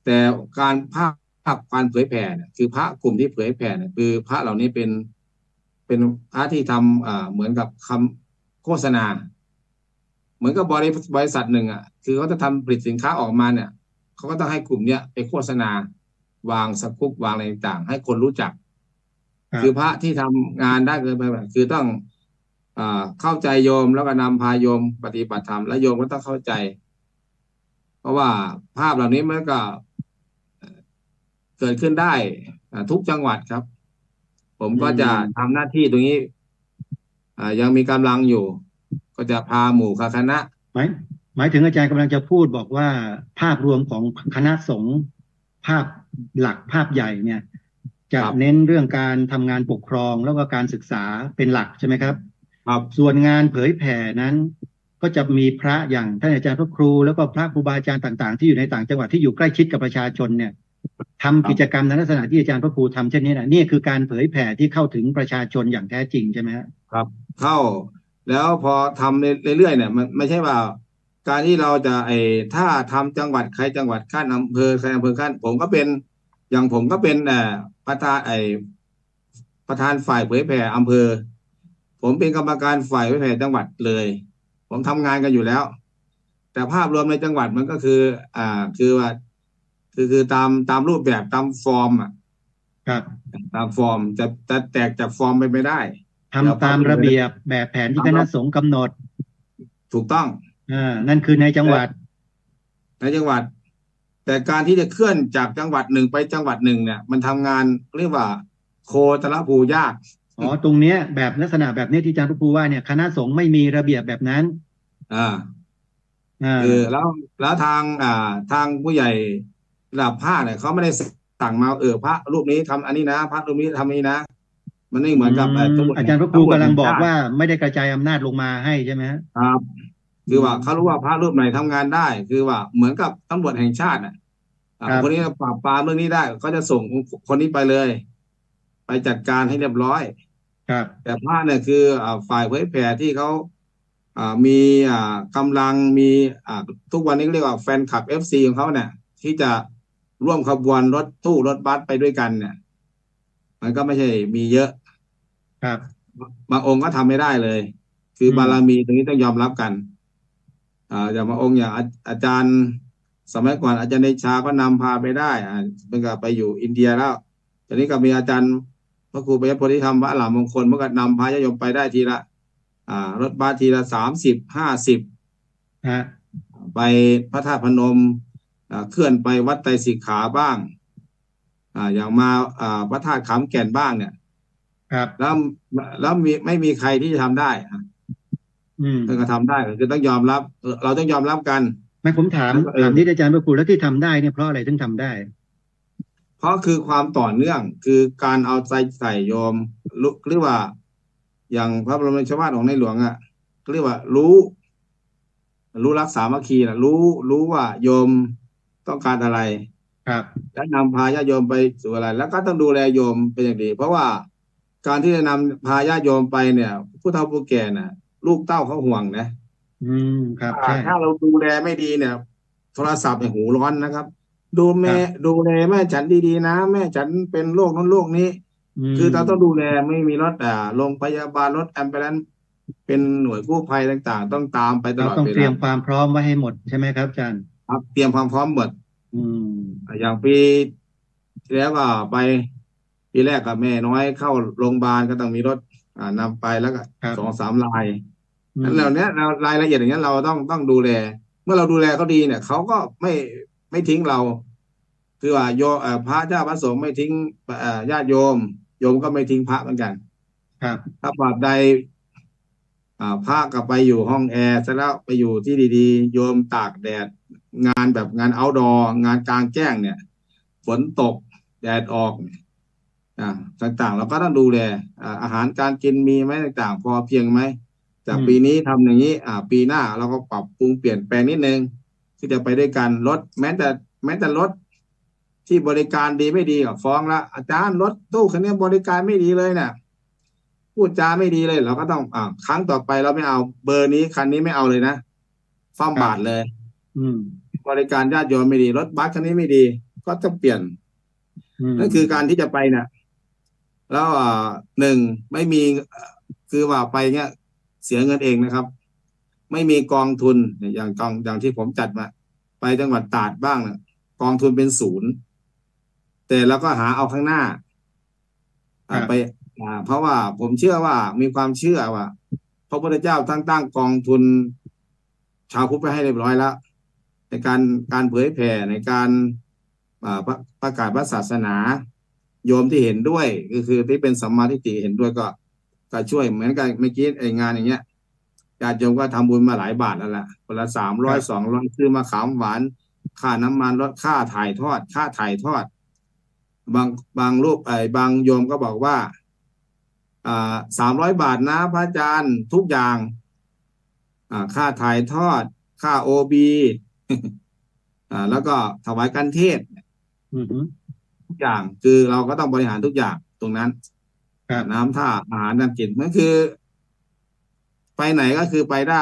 แต่การภาพการเผยแผ่เนี่ยคือพระกลุ่มที่เผยแผ่เนี่ยคือพระเหล่านี้เป็น เป็นพระที่ทำเหมือนกับคำโฆษณา เหมือนกับบริษัทหนึ่งคือเขาจะทำผลิตสินค้าออกมาเนี่ยเขาก็ต้องให้กลุ่มเนี้ยไปโฆษณาวางสกุปวางอะไรต่างๆให้คนรู้จัก คือพระที่ทำงานได้คือต้องเข้าใจโยมแล้วก็นำพาโยมปฏิบัติธรรมและโยมก็ต้องเข้าใจ เพราะว่าภาพเหล่านี้มันก็เกิดขึ้นได้ทุกจังหวัดครับ ผมก็จะทำหน้าที่ตรงนี้ยังมีกำลังอยู่ ก็จะพาหมู่คณะหมายถึงอาจารย์กำลังจะพูดบอกว่าภาพรวมของคณะสงฆ์ภาพหลักภาพใหญ่เนี่ยจะเน้นเรื่องการทำงานปกครองแล้วก็การศึกษาเป็นหลักใช่ไหมครับครับส่วนงานเผยแผ่นั้นก็จะมีพระอย่างท่านอาจารย์พระครูแล้วก็พระครูบาอาจารย์ต่างๆที่อยู่ในต่างจังหวัดที่อยู่ใกล้ชิดกับประชาชนเนี่ยทำกิจกรรมในลักษณะที่อาจารย์พระครูทำเช่นนี้นะนี่คือการเผยแผ่ที่เข้าถึงประชาชนอย่างแท้จริงใช่ไหมครับเข้าแล้วพอทำเรื่อยๆเนี่ยมันไม่ใช่ว่าการที่เราจะถ้าทำจังหวัดใครจังหวัดขั้นอำเภอใครอำเภอขั้นผมก็เป็นอย่างผมก็เป็นประธานประธานฝ่ายเผยแผ่อำเภอผมเป็นกรรมการฝ่ายเผยแผ่จังหวัดเลยผมทำงานกันอยู่แล้ว แต่ภาพรวมในจังหวัดมันก็คือคือว่าคือตามรูปแบบตามฟอร์มครับตามฟอร์มจะแตกจากฟอร์มไปไม่ได้ทำตามระเบียบแบบแผนที่คณะสงฆ์กำหนดถูกต้องนั่นคือในจังหวัดแต่การที่จะเคลื่อนจากจังหวัดหนึ่งไปจังหวัดหนึ่งเนี่ยมันทำงานเรียกว่าโคตรภูยากตรงเนี้ยแบบลักษณะแบบนี้ที่อาจารย์ทุกภูว่าเนี่ยคณะสงฆ์ไม่มีระเบียบแบบนั้นคือแล้วทางผู้ใหญ่ระดับภาคเนี่ยเขาไม่ได้สั่งมาพระรูปนี้ทำอันนี้นะพระรูปนี้ทำนี้นะมันไม่เหมือนกับอาจารย์พระครูกำลังบอกว่าไม่ได้กระจายอำนาจลงมาให้ใช่ไหมครับคือว่าเขารู้ว่าพระรูปไหนทำงานได้คือว่าเหมือนกับตำรวจแห่งชาติคนนี้ปราบปรามเรื่องนี้ได้ก็จะส่งคนนี้ไปเลยไปจัดการให้เรียบร้อยครับแต่พระเนี่ยคือฝ่ายเผยแผ่ที่เขามีกำลังมีทุกวันนี้เรียกว่าแฟนคลับ FC ของเขาเนี่ยที่จะร่วมขบวนรถตู้รถบัสไปด้วยกันเนี่ยมันก็ไม่ใช่มีเยอะครับบางองค์ก็ทำไม่ได้เลยคือบารมีตรงนี้ต้องยอมรับกันอย่างบางองค์อย่างอาจารย์สมัยก่อนอาจารย์เดชาก็นำพาไปได้เป็นก็ไปอยู่อินเดียแล้วตอนนี้ก็มีอาจารย์พระครูปยโพธิธรรมวัดหลามมงคลเมื่อก็นำพาญาติโยมไปได้ทีละรถบัสทีละ30-50ไปพระธาตุพนมเคลื่อนไปวัดไตรสิกขาบ้างอย่างมาพระธาตุขามแก่นบ้างเนี่ยครับแล้วไม่มีใครที่จะทำได้ต้องทำได้คือต้องยอมรับเราต้องยอมรับกันไม่ผมถามที่อาจารย์พระครูแล้วที่ทำได้เนี่ยเพราะอะไรถึงทำได้เพราะคือความต่อเนื่องคือการเอาใจใส่โยมหรือว่าอย่างพระบรมราชวาทของในหลวงเรียกว่ารู้รักสามัคคีรู้ว่าโยมต้องการอะไรครับและนำพาญาติโยมไปสู่อะไรแล้วก็ต้องดูแลโยมเป็นอย่างดีเพราะว่าการที่จะนำพาญาติโยมไปเนี่ยผู้เฒ่าผู้แก่น่ะลูกเต้าเขาห่วงนะครับถ้าเราดูแลไม่ดีเนี่ยโทรศัพท์เนี่ยหูร้อนนะครับดูแลแม่ฉันดีๆนะแม่ฉันเป็นโรคนั้นโรคนี้คือเราต้องดูแลไม่มีรถโรงพยาบาลรถแอมบูเลนซ์เป็นหน่วยกู้ภัยต่างๆต้องตามไปตลอดเวลาต้องเตรียมความพร้อมไว้ให้หมดใช่ไหมครับอาจารย์ครับเตรียมความพร้อมหมดอย่างปีที่แล้วก็ไปปีแรกกับแม่น้อยเข้าโรงพยาบาลก็ต้องมีรถนำไปแล้วก็2-3 รายแล้วเนี้ยรายละเอียดอย่างนี้เราต้องดูแลเมื่อเราดูแลเขาดีเนี่ยเขาก็ไม่ทิ้งเราคือว่าพระเจ้าพระสงฆ์ไม่ทิ้งญาติโยมก็ไม่ทิ้งพระเหมือนกันครับถ้าปรับใดพระก็ไปอยู่ห้องแอร์ซะแล้วไปอยู่ที่ดีๆโยมตากแดดงานแบบงานเอาท์ดอร์งานกลางแจ้งเนี่ยฝนตกแดดออกต่างๆเราก็ต้องดูแลอาหารการกินมีไหมต่างๆพอเพียงไหมจากปีนี้ทำอย่างนี้ปีหน้าเราก็ปรับปรุงเปลี่ยนแปลงนิดนึงที่จะไปด้วยกันรถแม้แต่รถที่บริการดีไม่ดีก็ฟ้องละอาจารย์รถตู้คันนี้บริการไม่ดีเลยเนี่ยพูดจาไม่ดีเลยเราก็ต้องครั้งต่อไปเราไม่เอาเบอร์นี้คันนี้ไม่เอาเลยนะฟ้องบาทเลยบริการญาติโยมไม่ดีรถบัสคันนี้ไม่ดีก็ต้องเปลี่ยนนั่นคือการที่จะไปเนี่ย แล้วหนึ่งไม่มีคือว่าไปเงี้ยเสียเงินเองนะครับ ไม่มีกองทุนอย่างที่ผมจัดมาไปจังหวัดตราดบ้างนะกองทุนเป็นศูนย์แต่เราก็หาเอาข้างหน้าไปเพราะว่าผมเชื่อว่ามีความเชื่อว่าพระพุทธเจ้าตั้งกองทุนชาวพุทธไปให้เรียบร้อยแล้วในการเผยแผ่ในการประกาศพระศาสนาโยมที่เห็นด้วยก็คือที่เป็นสัมมาทิฏฐิเห็นด้วยก็ช่วยเหมือนกันเมื่อกี้ไองานอย่างเงี้ยญาติโยมก็ทำบุญมาหลายบาทแล้วล่ะคนละ300 200ซื้อมาขามหวานค่าน้ำมันลดค่าถ่ายทอดบางรูปบางโยมก็บอกว่า300 บาทนะพระอาจารย์ทุกอย่างค่าถ่ายทอดค่าOB แล้วก็ถวายการเทศทุกอย่างคือเราก็ต้องบริหารทุกอย่างตรงนั้นน้ำท่าอาหารการกินมันคือไปไหนก็คือไปได้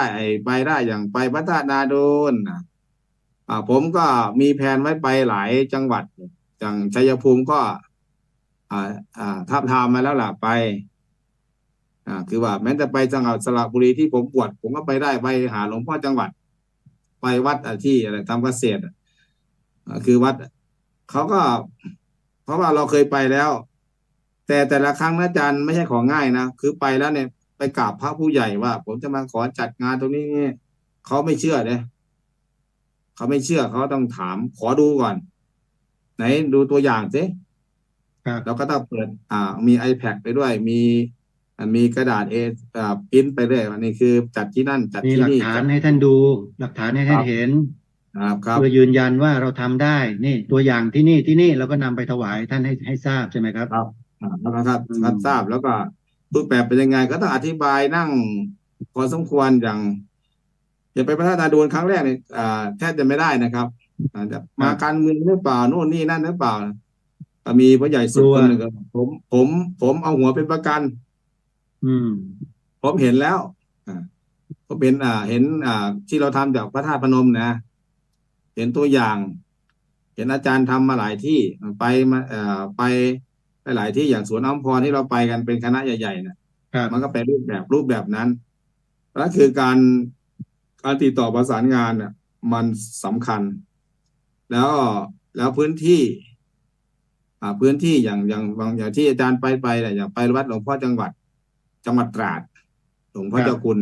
อย่างไปพระธาตุนาโดนผมก็มีแผนไว้ไปหลายจังหวัดอย่างชัยภูมิก็ทาบทามมาแล้วล่ะไปคือว่าแม้แต่ไปจังหวัดสระบุรีที่ผมบวชผมก็ไปได้ไปหาหลวงพ่อจังหวัดไปวัดที่อะไรทำเกษตรคือวัดเขาก็เพราะว่าเราเคยไปแล้วแต่ละครั้งนะอาจารย์ไม่ใช่ของง่ายนะคือไปแล้วเนี่ยไปกราบพระผู้ใหญ่ว่าผมจะมาขอจัดงานตรงนี้เขาไม่เชื่อเลยเขาไม่เชื่อเขาต้องถามขอดูก่อนไหนดูตัวอย่างสิเราก็ต้องเปิดมี iPad ไปด้วยมีกระดาษพิมพ์ไปเลยวันนี้คือจัดที่นั่นจัดที่นี่มีหลักฐานให้ท่านดูหลักฐานให้ท่านเห็นเพื่อยืนยันว่าเราทำได้นี่ตัวอย่างที่นี่เราก็นำไปถวายท่านให้ทราบใช่ไหมครับแล้วครับทราบแล้วก็รูปแบบเป็นยังไงก็ต้องอธิบายนั่งพอสมควรอย่างไปพระธาตุนาดูลครั้งแรกเนี่ยแทบจะไม่ได้นะครับมาการเมืองหรือเปล่าโน่นนี่นั่นหรือเปล่ามีผู้ใหญ่สุดคนหนึ่งผมเอาหัวเป็นประกันผมเห็นแล้วผมเห็นที่เราทำจากพระธาตุพนมนะเห็นตัวอย่างเห็นอาจารย์ทำมาหลายที่ไปหลายที่อย่างสวนอัมพรที่เราไปกันเป็นคณะใหญ่ๆนะมันก็เป็นรูปแบบนั้นนั่นคือการติดต่อประสานงานเนี่ยมันสำคัญแล้วพื้นที่อย่างที่อาจารย์ไปเนี่ยอย่างไปวัดหลวงพ่อจังหวัดตราดหลวงพ่อเจ้าคุณ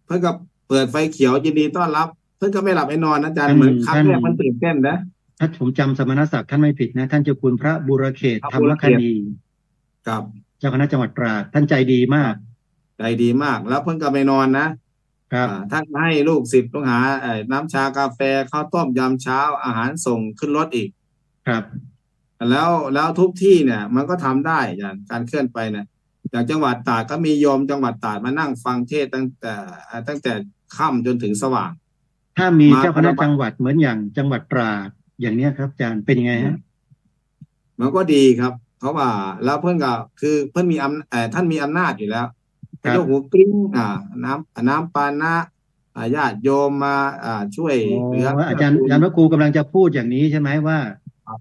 เพื่อนก็เปิดไฟเขียวยินดีต้อนรับเพื่อนก็ไม่หลับไม่นอนอาจารย์เหมือนครั้งแรกมันตื่นเต้นนะถ้าผมจำสมณศักดิ์ท่านไม่ผิดนะท่านเจ้าคุณพระบุรเขตธรรมคณีครับเจ้าคณะจังหวัดตราดท่านใจดีมากแล้วเพิ่นก็ไม่นอนนะครับท่านให้ลูกศิษย์ต้องหาน้ำชากาแฟข้าวต้มยามเช้าอาหารส่งขึ้นรถอีกครับแล้วทุกที่เนี่ยมันก็ทำได้อย่างการเคลื่อนไปเนี่ยอย่างจังหวัดตราดก็มีโยมจังหวัดตราดมานั่งฟังเทศตั้งแต่ค่ำจนถึงสว่างถ้ามีเจ้าคณะจังหวัดเหมือนอย่างจังหวัดตราดอย่างเนี้ยครับอาจารย์เป็นยังไงฮะมันก็ดีครับเพราะว่าแล้วเพื่อนก็คือเพื่อนมีท่านมีอำนาจอยู่แล้วท่านยกหูกลิ้งน้ำปานะญาติโยมมาช่วยเหลืออาจารย์พระครูกำลังจะพูดอย่างนี้ใช่ไหมว่า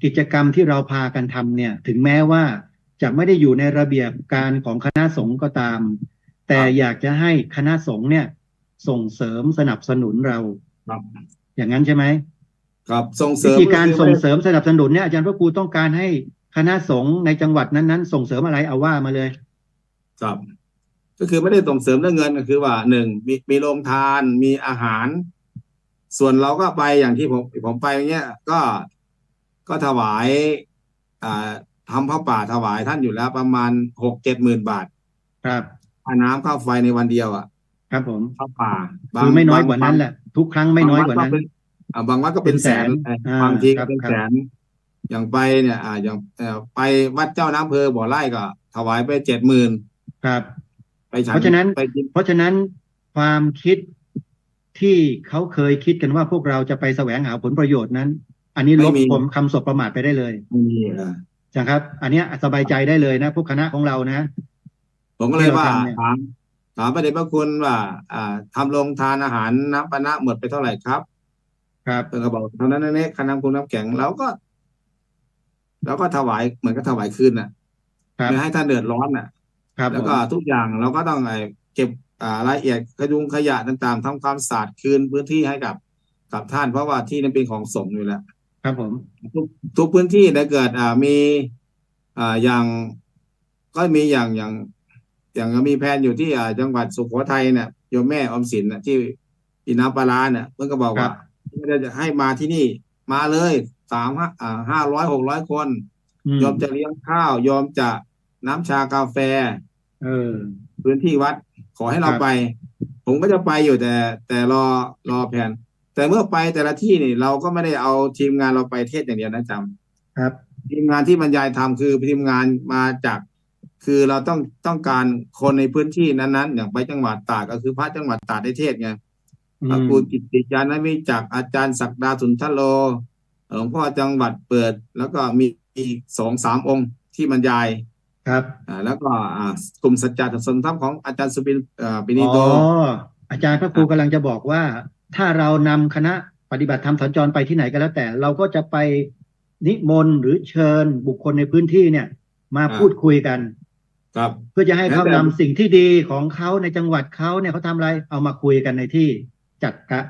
กิจกรรมที่เราพากันทำเนี่ยถึงแม้ว่าจะไม่ได้อยู่ในระเบียบการของคณะสงฆ์ก็ตามแต่อยากจะให้คณะสงฆ์เนี่ยส่งเสริมสนับสนุนเราอย่างนั้นใช่ไหมครับส่งเสริมวิธีการส่งเสริมสนับสนุนเนี่ยอาจารย์พระครูต้องการให้คณะสงฆ์ในจังหวัดนั้นๆส่งเสริมอะไรเอาว่ามาเลยครับก็คือไม่ได้ส่งเสริมเรื่องเงินก็คือว่าหนึ่งมีโรงทานมีอาหารส่วนเราก็ไปอย่างที่ผมไปอย่างเงี้ยก็ถวายทำผ้าป่าถวายท่านอยู่แล้วประมาณ6-7 หมื่นบาทครับค่าน้ำค่าไฟในวันเดียวครับผมผ้าป่าคือไม่น้อยกว่านั้นแหละทุกครั้งไม่น้อยกว่านั้นบางวัดก็เป็นแสนบางทีก็เป็นแสนอย่างไปเนี่ยอย่างไปวัดเจ้าน้ำอำเภอบ่อไร่ก็ถวายไป70,000ครับเพราะฉะนั้นความคิดที่เขาเคยคิดกันว่าพวกเราจะไปแสวงหาผลประโยชน์นั้นอันนี้ลบผมคำสบประมาทไปได้เลยจังครับอันนี้สบายใจได้เลยนะพวกคณะของเรานะผมก็เลยว่าถามพระเดชพระคุณว่าทำโรงทานอาหารน้ำปานะหมดไปเท่าไหร่ครับครับเพิ่นก็บอกเท่านั้นนี่คณะคุณน้ำแข็งเราก็ถวายเหมือนก็ถวายคืนน่ะ ไม่ให้ท่านเดือดร้อนน่ะ ครับ แล้วก็ทุกอย่างเราก็ต้องเก็บรายละเอียดขยะต่างๆทำความสะอาดคืนพื้นที่ให้กับท่านเพราะว่าที่นั้นเป็นของสงฆ์อยู่แล้วครับผม ทุกพื้นที่ถ้าเกิดมีอย่างก็มีอย่างมีแผนอยู่ที่จังหวัดสุโขทัยเนี่ยโยมแม่ออมสินที่น้ำปลาร้าเนี่ยเพิ่นก็บอกว่าจะให้มาที่นี่มาเลย500-600 คนยอมจะเลี้ยงข้าวยอมจะน้ำชากาแฟพื้นที่วัดขอให้เราไปผมก็จะไปอยู่แต่รอแผนแต่เมื่อไปแต่ละที่นี่เราก็ไม่ได้เอาทีมงานเราไปเทศอย่างเดียวนะจำครับทีมงานที่บรรยายธรรมคือทีมงานมาจากคือเราต้องการคนในพื้นที่นั้นๆอย่างไปจังหวัดตากก็คือพระจังหวัดตากได้เทศไงพระครูกิตติยานวิจักอาจารย์ศักดาสุนทโลหลวงพ่อจังหวัดเปิดแล้วก็มีอีก2-3 องค์ที่บรรยายครับแล้วก็กลุ่มสัจจะสนธรรมของอาจารย์สุบินปินิโตอาจารย์พระครูกำลังจะบอกว่าถ้าเรานำคณะปฏิบัติธรรมสัญจรไปที่ไหนก็แล้วแต่เราก็จะไปนิมนต์หรือเชิญบุคคลในพื้นที่เนี่ยมาพูดคุยกันครับเพื่อจะให้เขานำสิ่งที่ดีของเขาในจังหวัดเขาเนี่ยเขาทำอะไรเอามาคุยกันในที่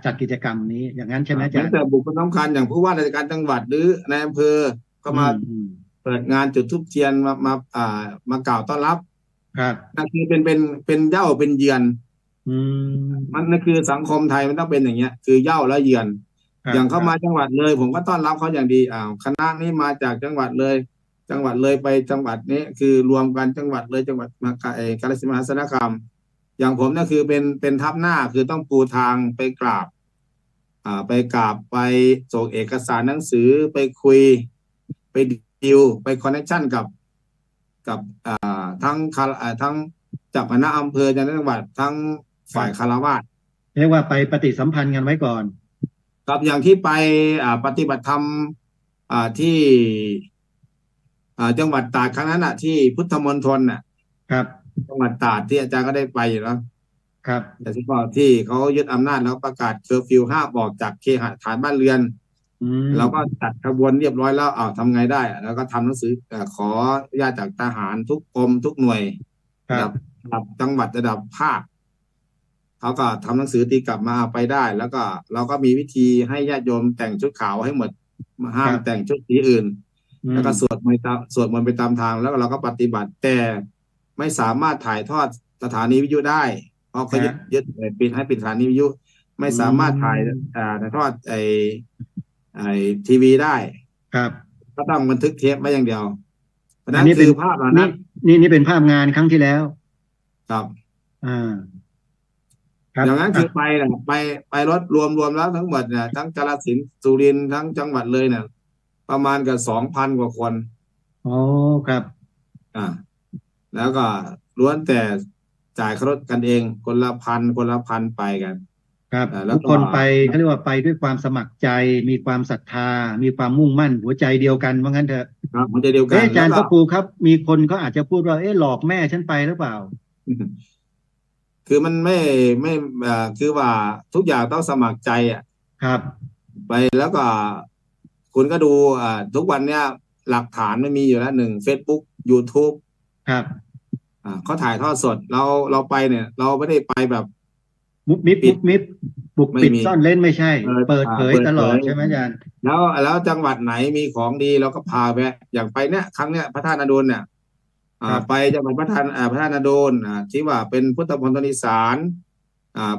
จัดกิจกรรมนี้อย่างนั้นใช่ไหมอาจารย์แต่บุคคลสำคัญอย่างผู้ว่าราชการจังหวัดหรือในอำเภอก็มาเปิดงานจุดธูปเทียนมากล่าวต้อนรับครับนั่นคือเป็นเย้าเป็นเยือนมันนั่นคือสังคมไทยมันต้องเป็นอย่างเงี้ยคือเย้าและเยือนอย่างเข้ามาจังหวัดเลยผมก็ต้อนรับเขาอย่างดีคณะนี้มาจากจังหวัดเลยไปจังหวัดนี้คือรวมกันจังหวัดเลยจังหวัดกาฬสินธุ์มหาสารคามอย่างผมเนี่ยคือเป็นทัพหน้าคือต้องปูทางไปกราบไปส่งเอกสารหนังสือไปคุยไปดีลไปคอนเนคชั่นกับทั้งจากคณะอำเภอจังหวัดทั้งฝ่ายคารวาสเรียกว่าไปปฏิสัมพันธ์กันไว้ก่อนครับอย่างที่ไปปฏิบัติธรรมที่จังหวัดตราดครั้งนั้นที่พุทธมณฑลครับจังหวัดตราดที่อาจารย์ก็ได้ไปอยู่แล้วครับแต่ที่บอกที่เขายึดอำนาจแล้วประกาศเคอร์ฟิวห้ามออกจากเคหฐานบ้านเรือนเราก็จัดขบวนเรียบร้อยแล้วทำไงได้แล้วก็ทำหนังสือขออนุญาตจากทหารทุกกรมทุกหน่วยระดับจังหวัดระดับภาคเขาก็ทำหนังสือตีกลับมาไปได้แล้วก็เราก็มีวิธีให้ญาติโยมแต่งชุดขาวให้หมดห้ามแต่งชุดสีอื่นแล้วก็สวดมนต์ไปตามทางแล้วเราก็ปฏิบัติแต่ไม่สามารถถ่ายทอดสถานีวิทยุได้เพราะเขายึดปิดสถานีวิทยุไม่สามารถถ่ายทอดไอทีวีได้ครับก็ต้องบันทึกเทปไว้อย่างเดียวเพราะนั้นคือภาพเหล่านั้นนี่เป็นภาพงานครั้งที่แล้วครับอย่างนั้นคือไปรถรวมแล้วทั้งหมดเนี่ยทั้งกาฬสินธุ์สุรินทร์ทั้งจังหวัดเลยเนี่ยประมาณกับ2,000 กว่าคนอ๋อครับแล้วก็ล้วนแต่จ่ายค่ารถกันเองคนละพันไปกันครับทุกคนไปเขาเรียกว่าไปด้วยความสมัครใจมีความศรัทธามีความมุ่งมั่นหัวใจเดียวกันว่างั้นเถอะหัวใจเดียวกันอาจารย์พระครูครับมีคนเขาอาจจะพูดว่าหลอกแม่ฉันไปหรือเปล่าคือมันไม่คือว่าทุกอย่างต้องสมัครใจครับไปแล้วก็คุณก็ดูทุกวันเนี้ยหลักฐานไม่มีอยู่แล้ว1 Facebook YouTube ครับเขาถ่ายทอดสดเราไปเนี่ยเราไม่ได้ไปแบบมุบมิบบุกปิดซ่อนเล่นไม่ใช่เปิดเผยตลอดใช่ไหมอาจารย์แล้วจังหวัดไหนมีของดีเราก็พาไปอย่างไปเนี่ยครั้งเนี้ยพระธาตุนาโดนเนี่ยไปจังหวัดพระธาตุนาโดนที่ว่าเป็นพุทธมณฑลอีสาน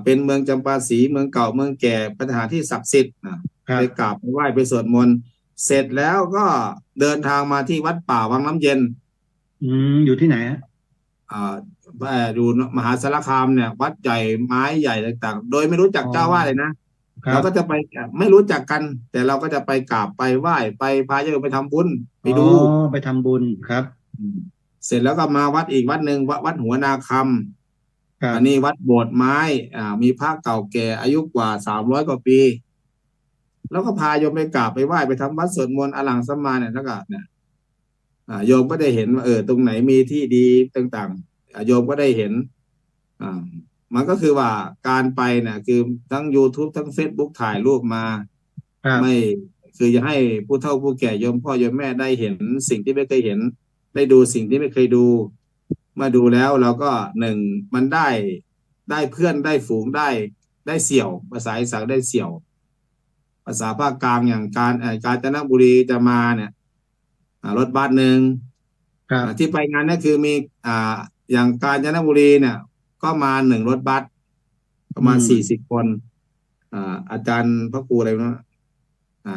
เป็นเมืองจำปาสีเมืองเก่าเมืองแก่เป็นสถานที่ศักดิ์สิทธิ์ไปกราบไปไหว้ไปสวดมนต์เสร็จแล้วก็เดินทางมาที่วัดป่าวังน้ำเย็นอยู่ที่ไหนฮะอยู่มหาสารคามเนี่ยวัดใหญ่ไม้ใหญ่ต่างๆโดยไม่รู้จักเจ้าว่าเลยนะเราก็จะไปไม่รู้จักกันแต่เราก็จะไปกราบไปไหว้ไปพาญาติไปทำบุญไปดูไปทำบุญครับเสร็จแล้วก็มาวัดอีกวัดหนึ่งวัดหัวนาคำอันนี้วัดโบสถ์ไม้มีพระเก่าแก่อายุกว่า300 กว่าปีแล้วก็พาโยมไปกราบไปไหว้ไปทำวัดสวดมนต์อลังสมาเนี่ยแล้วก็เนี่ยโยมก็ได้เห็นว่าตรงไหนมีที่ดีต่างๆโยมก็ได้เห็นมันก็คือว่าการไปเนี่ยคือทั้ง YouTube ทั้ง Facebook ถ่ายรูปมาไม่คือจะให้ผู้เฒ่าผู้แก่โยมพ่อโยมแม่ได้เห็นสิ่งที่ไม่เคยเห็น ได้ดูสิ่งที่ไม่เคยดูมาดูแล้วเราก็หนึ่งมันได้เพื่อนได้ฝูงได้เสี่ยวภาษาอีสานได้เสี่ยวภาษาภาคกลางอย่างกาญจนบุรีจะมาเนี่ยรถบัสหนึ่งที่ไปงานนั่นคือมีอย่างกาญจนบุรีเนี่ยก็มา1 รถบัสประมาณ40 คนอาจารย์พระครูอะไรนะ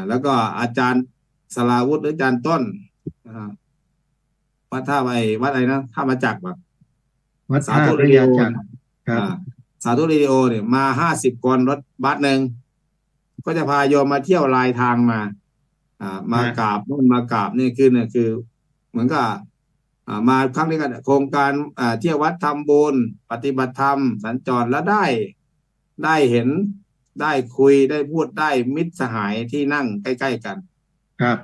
แล้วก็อาจารย์สราวุธหรืออาจารย์ต้นวัดท่าไปวัดอะไรนะท่ามาจักรแบบวัด สา ท่า ธุ พ เร ระ ดิ ยา โอ จักรครับ สาธุเรดิโอเนี่ยมา50 คนรถบัสหนึ่งก็จะพาโยมมาเที่ยวลายทางมากราบนู่นมากราบนี่คือเหมือนกับมาครั้งนี้กันโครงการเที่ยววัดทำบุญปฏิบัติธรรมสัญจรแล้วได้เห็นได้คุยได้พูดได้มิตรสหายที่นั่งใกล้ๆกันครับ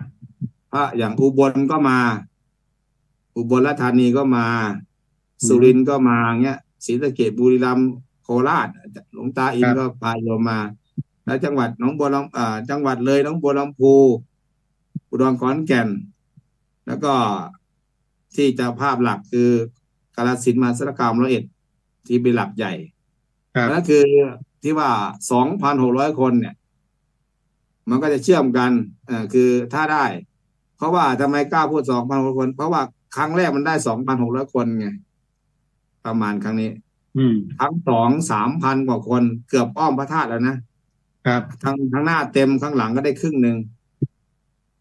พระอย่างอุบลก็มาอุบลราชธานีก็มาสุรินทร์ก็มาเงี้ยศรีสะเกษบุรีรัมย์โคราชหลวงตาอินก็พาโยมมาแล้วจังหวัดหนองบัวลำจังหวัดเลยหนองบัวลำพูอุดรขอนแก่นแล้วก็ที่เจ้าภาพหลักคือกาฬสินธุ์มหาสารคาม101ที่เป็นหลักใหญ่นั่นคือที่ว่า 2,600 คนเนี่ยมันก็จะเชื่อมกันคือถ้าได้เพราะว่าทำไมกล้าพูด 2,600 คนเพราะว่าครั้งแรกมันได้ 2,600 คนไงประมาณครั้งนี้ครั้ง2-3,000 กว่าคนเกือบอ้อมพระธาตุแล้วนะครับทั้งหน้าเต็มข้างหลังก็ได้ครึ่งหนึ่ง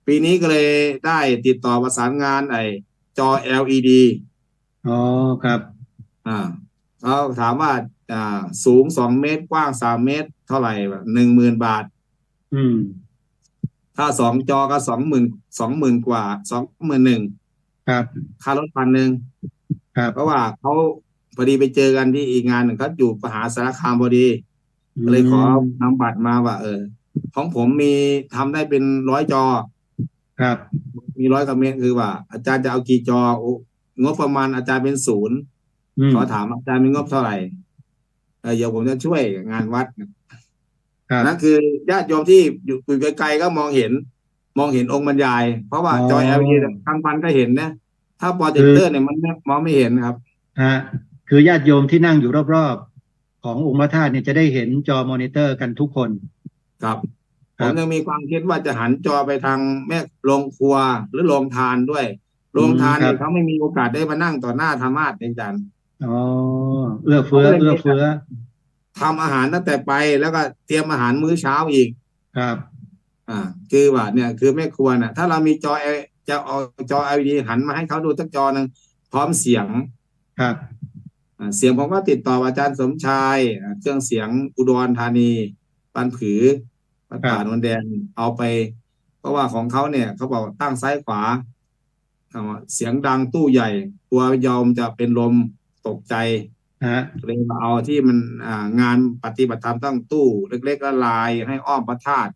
ปีนี้ก็เลยได้ติดต่อประสานงานจอ LED อ๋อครับเขาถามว่าสูง2 เมตรกว้าง3 เมตรเท่าไหร่แบบ10,000 บาทถ้า2 จอก็20,000 กว่า21,000ครับค่ารถ1,000ครับเพราะว่าเขาพอดีไปเจอกันที่อีกงานหนึ่งเขาอยู่มหาสารคามพอดีก็เลยขอนำบัตรมาว่าของผมมีทำได้เป็น100 จอครับมี100 กว่าเมตรคือว่าอาจารย์จะเอากี่จองบประมาณอาจารย์เป็น0ขอถามอาจารย์มีงบเท่าไหร่เดี๋ยวผมจะช่วยงานวัดนั่นคือญาติโยมที่อยู่ไกลๆก็มองเห็นองค์บรรยายเพราะว่าจอ LED ทางพันก็เห็นนะถ้าโปรเจคเตอร์เนี่ยมันมองไม่เห็นครับคือญาติโยมที่นั่งอยู่รอบๆขององค์พระธาตุเนี่ยจะได้เห็นจอมอนิเตอร์กันทุกคนครับผมยังมีความคิดว่าจะหันจอไปทางแม่โรงครัวหรือโรงทานด้วยโรงทานเนี่ยเขาไม่มีโอกาสได้มานั่งต่อหน้าธรรมาสน์อาจารย์เอื้อเฟื้อทำอาหารตั้งแต่ไปแล้วก็เตรียมอาหารมื้อเช้าอีกครับคือว่าเนี่ยคือแม่ครัวน่ะถ้าเรามีจะเอาจอ LED หันมาให้เขาดูทั้งจอนึงพร้อมเสียงครับเสียงผมก็ติดต่ออาจารย์สมชายเครื่องเสียงอุดรธานีปันผือวัดป่าโนนแดงเอาไปเพราะว่าของเขาเนี่ยเขาบอกตั้งซ้ายขวาเสียงดังตู้ใหญ่กลัวยอมจะเป็นลมตกใจเลยมาเอาที่มันงานปฏิบัติธรรมตั้งตู้เล็กๆละลายให้อ้อมพระธาตุ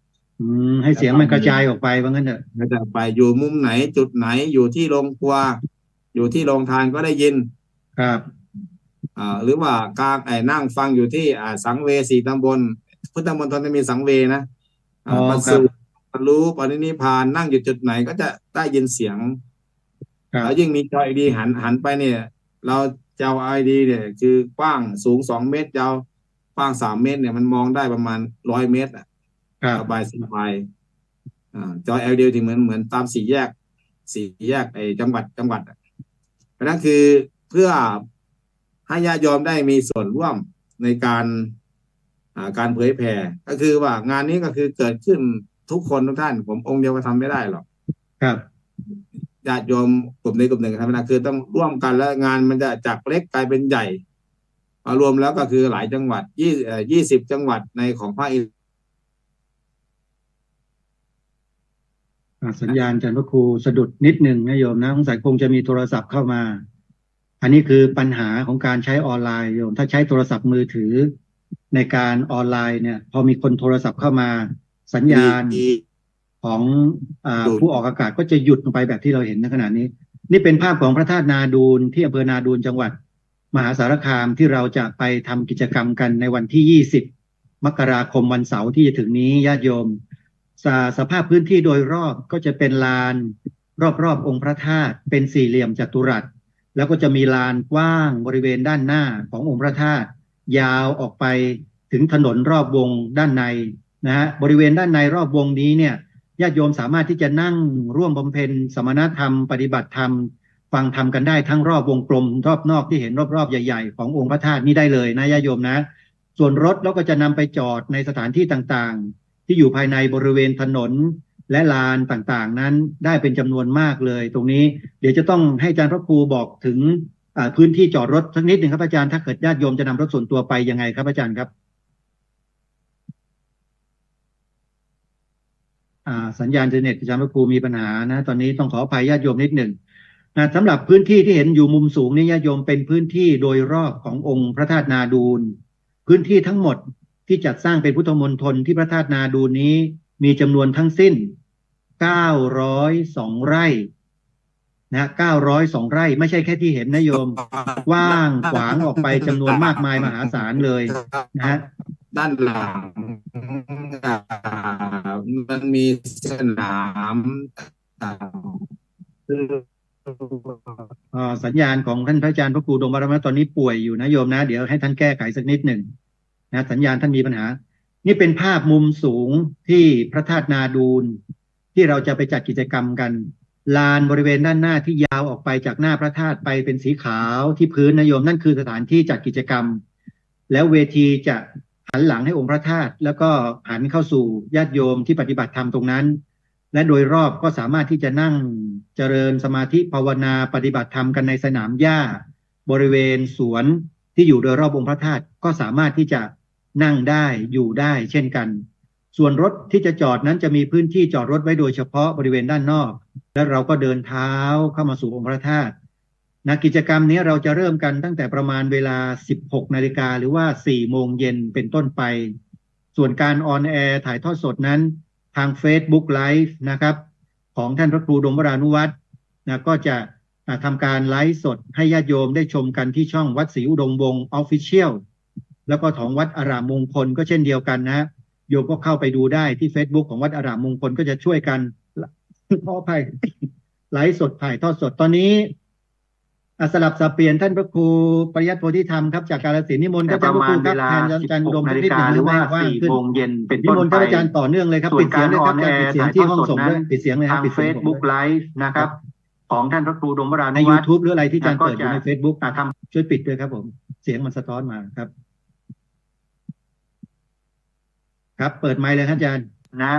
ให้เสียงมันกระจายออกไปว่างั้นเถอะกระจายไปอยู่มุมไหนจุดไหนอยู่ที่โรงครัวอยู่ที่โรงทานก็ได้ยินครับหรือว่ากลางนั่งฟังอยู่ที่สังเวสีตำบลพุทธมณฑลจะมีสังเวนะประสูติบรรลุปรินิพพานนั่งอยู่จุดไหนก็จะได้ยินเสียงแล้วยิ่งมีจอ LED หันไปเนี่ยเราจอ LED เนี่ยคือกว้างสูง2 เมตรยาวกว้าง3 เมตรเนี่ยมันมองได้ประมาณ100 เมตรสบายจอ LED ที่เหมือนตาม4 แยกจังหวัดเพราะนั้นคือเพื่อให้ญาติโยมได้มีส่วนร่วมในการเผยแผ่ก็คือว่างานนี้ก็คือเกิดขึ้นทุกคนทุกท่านผมองค์เดียวก็ทำไม่ได้หรอกครับญาติโยมกลุ่มใดกลุ่มหนึ่งทำไม่ได้คือต้องร่วมกันแล้วงานมันจะจากเล็กกลายเป็นใหญ่รวมแล้วก็คือหลายจังหวัด20 จังหวัดในของภาคสัญญาณอาจารย์พระครูสะดุดนิดหนึ่งนะโยมนะสงสัยคงจะมีโทรศัพท์เข้ามาอันนี้คือปัญหาของการใช้ออนไลน์โยมถ้าใช้โทรศัพท์มือถือในการออนไลน์เนี่ยพอมีคนโทรศัพท์เข้ามาสัญญาณของผู้ออกอากาศก็จะหยุดลงไปแบบที่เราเห็นในขณะนี้นี่เป็นภาพของพระธาตุนาดูลที่อำเภอนาดูลจังหวัดมหาสารคามที่เราจะไปทำกิจกรรมกันในวันที่20 มกราคมวันเสาร์ที่จะถึงนี้ญาติโยมสภาพพื้นที่โดยรอบก็จะเป็นลาน รอบองค์พระธาตุเป็นสี่เหลี่ยมจัตุรัสแล้วก็จะมีลานกว้างบริเวณด้านหน้าขององค์พระธาตุยาวออกไปถึงถนนรอบวงด้านในนะฮะบริเวณด้านในรอบวงนี้เนี่ยญาติโยมสามารถที่จะนั่งร่วมบำเพ็ญสมณธรรมปฏิบัติธรรมฟังธรรมกันได้ทั้งรอบวงกลมรอบนอกที่เห็นรอบๆใหญ่ๆขององค์พระธาตุนี้ได้เลยนะญาติโยมนะส่วนรถแล้วก็จะนำไปจอดในสถานที่ต่างๆที่อยู่ภายในบริเวณถนนและลานต่างๆนั้นได้เป็นจำนวนมากเลยตรงนี้เดี๋ยวจะต้องให้อาจารย์พระครูบอกถึงพื้นที่จอดรถสักนิดหนึ่งครับอาจารย์ถ้าเกิดญาติโยมจะนำรถส่วนตัวไปยังไงครับอาจารย์ครับสัญญาณอินเทอร์เน็ตอาจารย์พระครูมีปัญหานะตอนนี้ต้องขออภัยญาติโยมนิดหนึ่งสำหรับพื้นที่ที่เห็นอยู่มุมสูงนี้ญาติโยมเป็นพื้นที่โดยรอบขององค์พระธาตุนาดูลพื้นที่ทั้งหมดที่จัดสร้างเป็นพุทธมณฑลที่พระธาตุนาดูลนี้มีจำนวนทั้งสิ้น902ไร่นะ902ไร่ไม่ใช่แค่ที่เห็นนะโยมกว้างขวางออกไปจำนวนมากมายมหาศาลเลยนะฮะด้านหลังมันมีสนามสัญญาณของท่านพระอาจารย์พระครูดมบารมีตอนนี้ป่วยอยู่นะโยมนะเดี๋ยวให้ท่านแก้ไขสักนิดหนึ่งนะสัญญาณท่านมีปัญหานี่เป็นภาพมุมสูงที่พระธาตุนาดูลที่เราจะไปจัดกิจกรรมกันลานบริเวณด้านหน้าที่ยาวออกไปจากหน้าพระธาตุไปเป็นสีขาวที่พื้นนะโยมนั่นคือสถานที่จัดกิจกรรมแล้วเวทีจะหันหลังให้องค์พระธาตุแล้วก็หันเข้าสู่ญาติโยมที่ปฏิบัติธรรมตรงนั้นและโดยรอบก็สามารถที่จะนั่งเจริญสมาธิภาวนาปฏิบัติธรรมกันในสนามหญ้าบริเวณสวนที่อยู่โดยรอบองค์พระธาตุก็สามารถที่จะนั่งได้อยู่ได้เช่นกันส่วนรถที่จะจอดนั้นจะมีพื้นที่จอดรถไว้โดยเฉพาะบริเวณด้านนอกแล้วเราก็เดินเท้าเข้ามาสู่องค์พระธาตุกิจกรรมนี้เราจะเริ่มกันตั้งแต่ประมาณเวลา 16 นาฬิกาหรือว่า 4 โมงเย็นเป็นต้นไปส่วนการออนแอร์ถ่ายทอดสดนั้นทาง Facebook Live นะครับของท่านพระครูดมวรานุวัฒน์ก็จะทำการไลฟ์สดให้ญาติโยมได้ชมกันที่ช่องวัดศรีอุดมวงศ์ Official แล้วก็ของวัดอารามมงคลก็เช่นเดียวกันนะโยมก็เข้าไปดูได้ที่ Facebook ของวัดอารามมงคลก็จะช่วยกันขออภัยไลฟ์สดถ่ายทอดสดตอนนี้สลับสับเปลี่ยนท่านพระครูปริยัติโพธิธรรมครับจากกาฬสินธุ์นิมนต์ครับประมาณเวลา 16 นาฬิกาหรือว่า 4 โมงเย็นเป็นต้นไปนิมนต์ท่านอาจารย์ต่อเนื่องเลยครับปิดเสียงเลยครับปิดเสียงที่ห้องส่งด้วยปิดเสียงเลยครับ Facebook Live นะครับของท่านพระครูดมวรานุวัฒน์ใน YouTube หรืออะไรที่อาจารย์เปิดอยู่ใน Facebook ช่วยปิดด้วยครับผมเสียงมันสะท้อนมาครับครับเปิดไมค์เลยครับอาจารย์นะ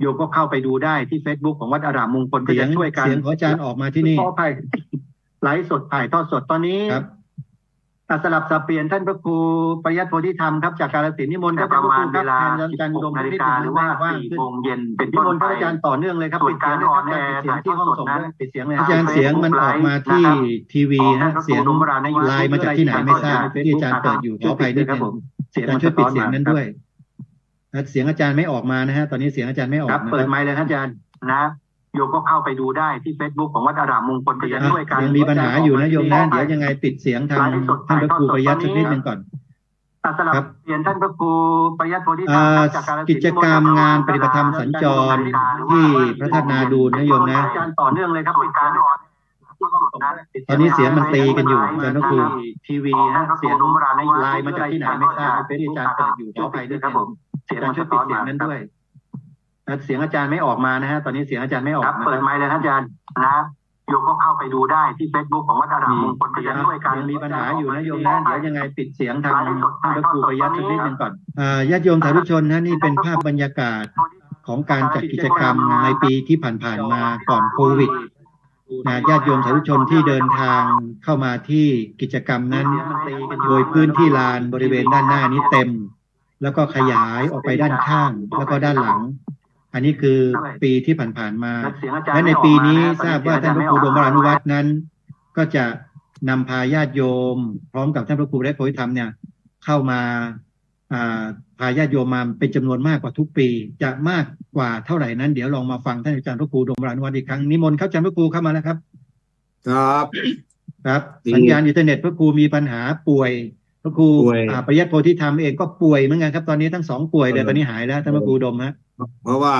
โยมก็เข้าไปดูได้ที่ Facebook ของวัดอารามมงคลก็จะช่วยกันเสียงของอาจารย์ออกมาที่นี่ขออภัยไลฟ์สดถ่ายทอดสดตอนนี้ครับสลับสับเปลี่ยนท่านพระครูปริยัติโพธิธรรมครับจากกาฬสินธุ์นิมนต์ครับประมาณเวลา 16 นาฬิกาหรือว่า 4 โมงเย็นเป็นต้นไปนิมนต์ท่านอาจารย์ต่อเนื่องเลยครับปิดเสียงเลยครับปิดเสียงที่ห้องส่งด้วยปิดเสียงเลยอาจารย์เสียงมันออกมาที่ทีวีฮะเสียงไลน์มาจากที่ไหนไม่ทราบที่อาจารย์เปิดอยู่ขออภัยด้วยครับผมอาจารย์ช่วยปิดเสียงนั้นด้วยเสียงอาจารย์ไม่ออกมานะฮะตอนนี้เสียงอาจารย์ไม่ออกครับเปิดไมค์เลยครับอาจารย์นะโยมก็เข้าไปดูได้ที่ Facebook ของวัดอารามมงคลก็จะช่วยกันยังมีปัญหาอยู่นะโยมนะเดี๋ยวยังไงปิดเสียงทางท่านพระครูปริยัติสักนิดนึงก่อนครับเรียนท่านพระครูปริยัติโพธิธรรมจากกาฬสินธุ์กิจกรรมงานปฏิบัติธรรมสัญจรที่พระธาตุนาดูลนะโยมนะต่อเนื่องเลยครับปิดการตอนนี้เสียงมันตีกันอยู่อาจารย์พระครูทีวีฮะเสียงไลน์มาจากที่ไหนไม่ทราบเป็นอาจารย์เปิดอยู่ขออภัยด้วยครับผมอาจารย์ช่วยปิดเสียงนั้นด้วยเสียงอาจารย์ไม่ออกมานะฮะตอนนี้เสียงอาจารย์ไม่ออกเปิดไมค์เลยครับอาจารย์นะโยมก็เข้าไปดูได้ที่ Facebook ของวัดอารามมงคลก็จะช่วยกันยังมีปัญหาอยู่นะโยมนะเดี๋ยวยังไงปิดเสียงทางท่านพระครูปริยัติสักนิดนึงก่อนญาติโยมสาธุชนนะนี่เป็นภาพบรรยากาศของการจัดกิจกรรมในปีที่ผ่านๆมาก่อนโควิดญาติโยมสาธุชนที่เดินทางเข้ามาที่กิจกรรมนั้นโดยพื้นที่ลานบริเวณด้านหน้านี้เต็มแล้วก็ขยายออกไปด้านข้างแล้วก็ด้านหลังอันนี้คือปีที่ผ่านๆมาและในปีนี้ทราบว่าท่านพระครูดมวรานุวัฒน์นั้นก็จะนำพาญาติโยมพร้อมกับท่านพระครูปริยัติโพธิธรรมเนี่ยเข้ามาพาญาติโยมมาเป็นจำนวนมากกว่าทุกปีจะมากกว่าเท่าไหร่นั้นเดี๋ยวลองมาฟังท่านอาจารย์พระครูดมวรานุวัฒน์อีกครั้งนิมนต์ครับอาจารย์พระครูเข้ามาแล้วครับครับสัญญาณอินเทอร์เน็ตพระครูมีปัญหาป่วยพระครูปริยัติโพธิธรรมเองก็ป่วยเหมือนกันครับตอนนี้ทั้งสองป่วยเลยตอนนี้หายแล้วท่านพระครูดมฮะเพราะว่า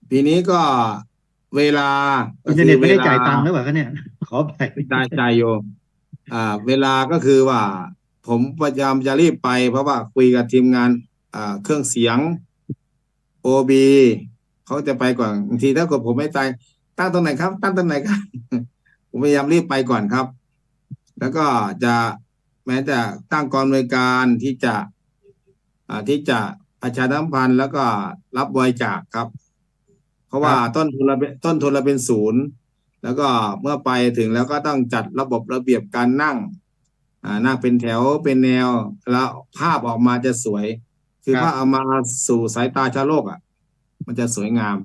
ปีนี้ก็ เวลาอินเทอร์เน็ตไม่ได้จ่ายตังค์หรือเปล่าคะเนี่ยขอไปได้โยเวลาก็คือว่า ผมพยายามจะรีบไป เพราะว่าคุยกับทีมงานเครื่องเสียง OB เขาจะไปก่อนบางทีถ้าเกิดผมไม่ไปตั้งตรงไหนครับ ตั้งตรงไหนครับ ผมพยายามรีบไปก่อนครับ แล้วก็จะแม้จะตั้งกองอำนวยการที่จะประชาสัมพันธ์แล้วก็รับบริจาคครับ เพราะว่าต้นทุนเราเป็นศูนย์ แล้วก็เมื่อไปถึงแล้วก็ต้องจัดระบบระเบียบการนั่งนั่งเป็นแถวเป็นแนวแล้วภาพออกมาจะสวย คือภาพเอามาสู่สายตาชาวโลกมันจะสวยงาม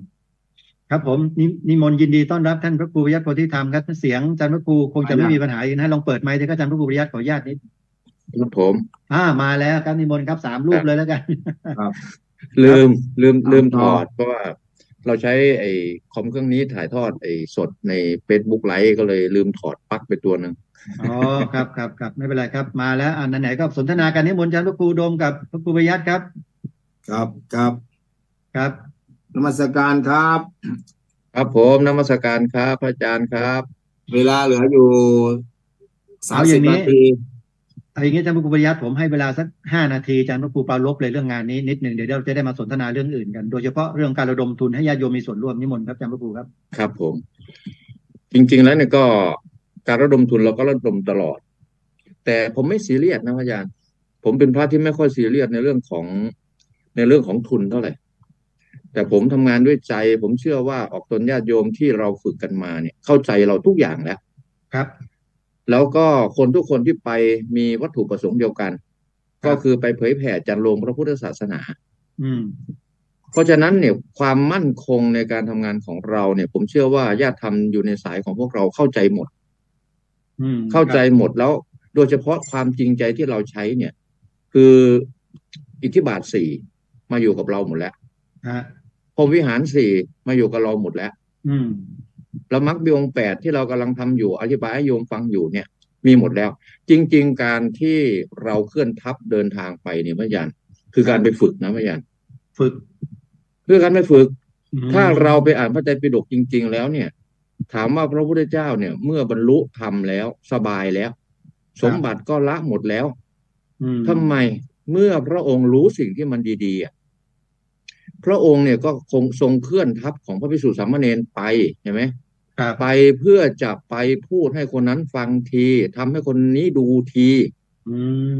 ครับผมนิมนต์ยินดีต้อนรับท่านพระครูประยัติโพธิธรรมครับเสียงอาจารย์พระครูคงจะไม่มีปัญหานะลองเปิดไมค์ที่อาจารย์พระครูประยัติขออนุญาตนิดครับผมมาแล้วครับนิมนต์ครับ3 รูปเลยแล้วกันครับลืมถอดเพราะว่าเราใช้ไอ้คอมเครื่องนี้ถ่ายทอดไอ้สดใน Facebook ไลฟ์ก็เลยลืมถอดปลั๊กไปตัวหนึ่งครับไม่เป็นไรครับมาแล้วไหนก็สนทนากันนิมนต์อาจารย์พระครูโดมกับพระครูประยัติครับครับนมัสการครับครับผมนมัสการครับพระอาจารย์ครับ เวลาเหลืออยู่30 นาทีอย่างนี้อาจารย์พระครูประยัติผมให้เวลาสัก5 นาทีอาจารย์พระครูปารภเลยเรื่องงานนี้นิดหนึ่งเดี๋ยวเราจะได้มาสนทนาเรื่องอื่นกันโดยเฉพาะเรื่องการระดมทุนให้ญาติโยมมีส่วนร่วมนิมนต์ครับอาจารย์พระครูครับครับผมจริงๆแล้วเนี่ยก็การระดมทุนเราก็ระดมตลอดแต่ผมไม่ซีเรียสนะพระอาจารย์ผมเป็นพระที่ไม่ค่อยซีเรียสในเรื่องของทุนเท่าไหร่แต่ผมทำงานด้วยใจผมเชื่อว่าออกตนญาติโยมที่เราฝึกกันมาเนี่ยเข้าใจเราทุกอย่างแล้วครับแล้วก็คนทุกคนที่ไปมีวัตถุประสงค์เดียวกันก็คือไปเผยแผ่จรรโลงพระพุทธศาสนาเพราะฉะนั้นเนี่ยความมั่นคงในการทำงานของเราเนี่ยผมเชื่อว่าญาติธรรมอยู่ในสายของพวกเราเข้าใจหมดเข้าใจหมดแล้วโดยเฉพาะความจริงใจที่เราใช้เนี่ยคืออิทธิบาท 4มาอยู่กับเราหมดแล้วพรหมวิหาร 4มาอยู่กับเราหมดแล้วแล้วมรรคมีองค์ 8ที่เรากำลังทำอยู่อธิบายให้โยมฟังอยู่เนี่ยมีหมดแล้วจริงๆการที่เราเคลื่อนทัพเดินทางไปเนี่ยพระอาจารย์คือการไปฝึกนะพระอาจารย์ฝึกเพื่อการไปฝึกถ้าเราไปอ่านพระไตรปิฎกจริงๆแล้วเนี่ยถามว่าพระพุทธเจ้าเนี่ยเมื่อบรรลุธรรมแล้วสบายแล้วสมบัติก็ละหมดแล้วทำไมเมื่อพระองค์รู้สิ่งที่มันดีๆพระองค์เนี่ยก็คงทรงเคลื่อนทัพของพระภิกษุสามเณรไปใช่ไหมไปเพื่อจะไปพูดให้คนนั้นฟังทีทำให้คนนี้ดูที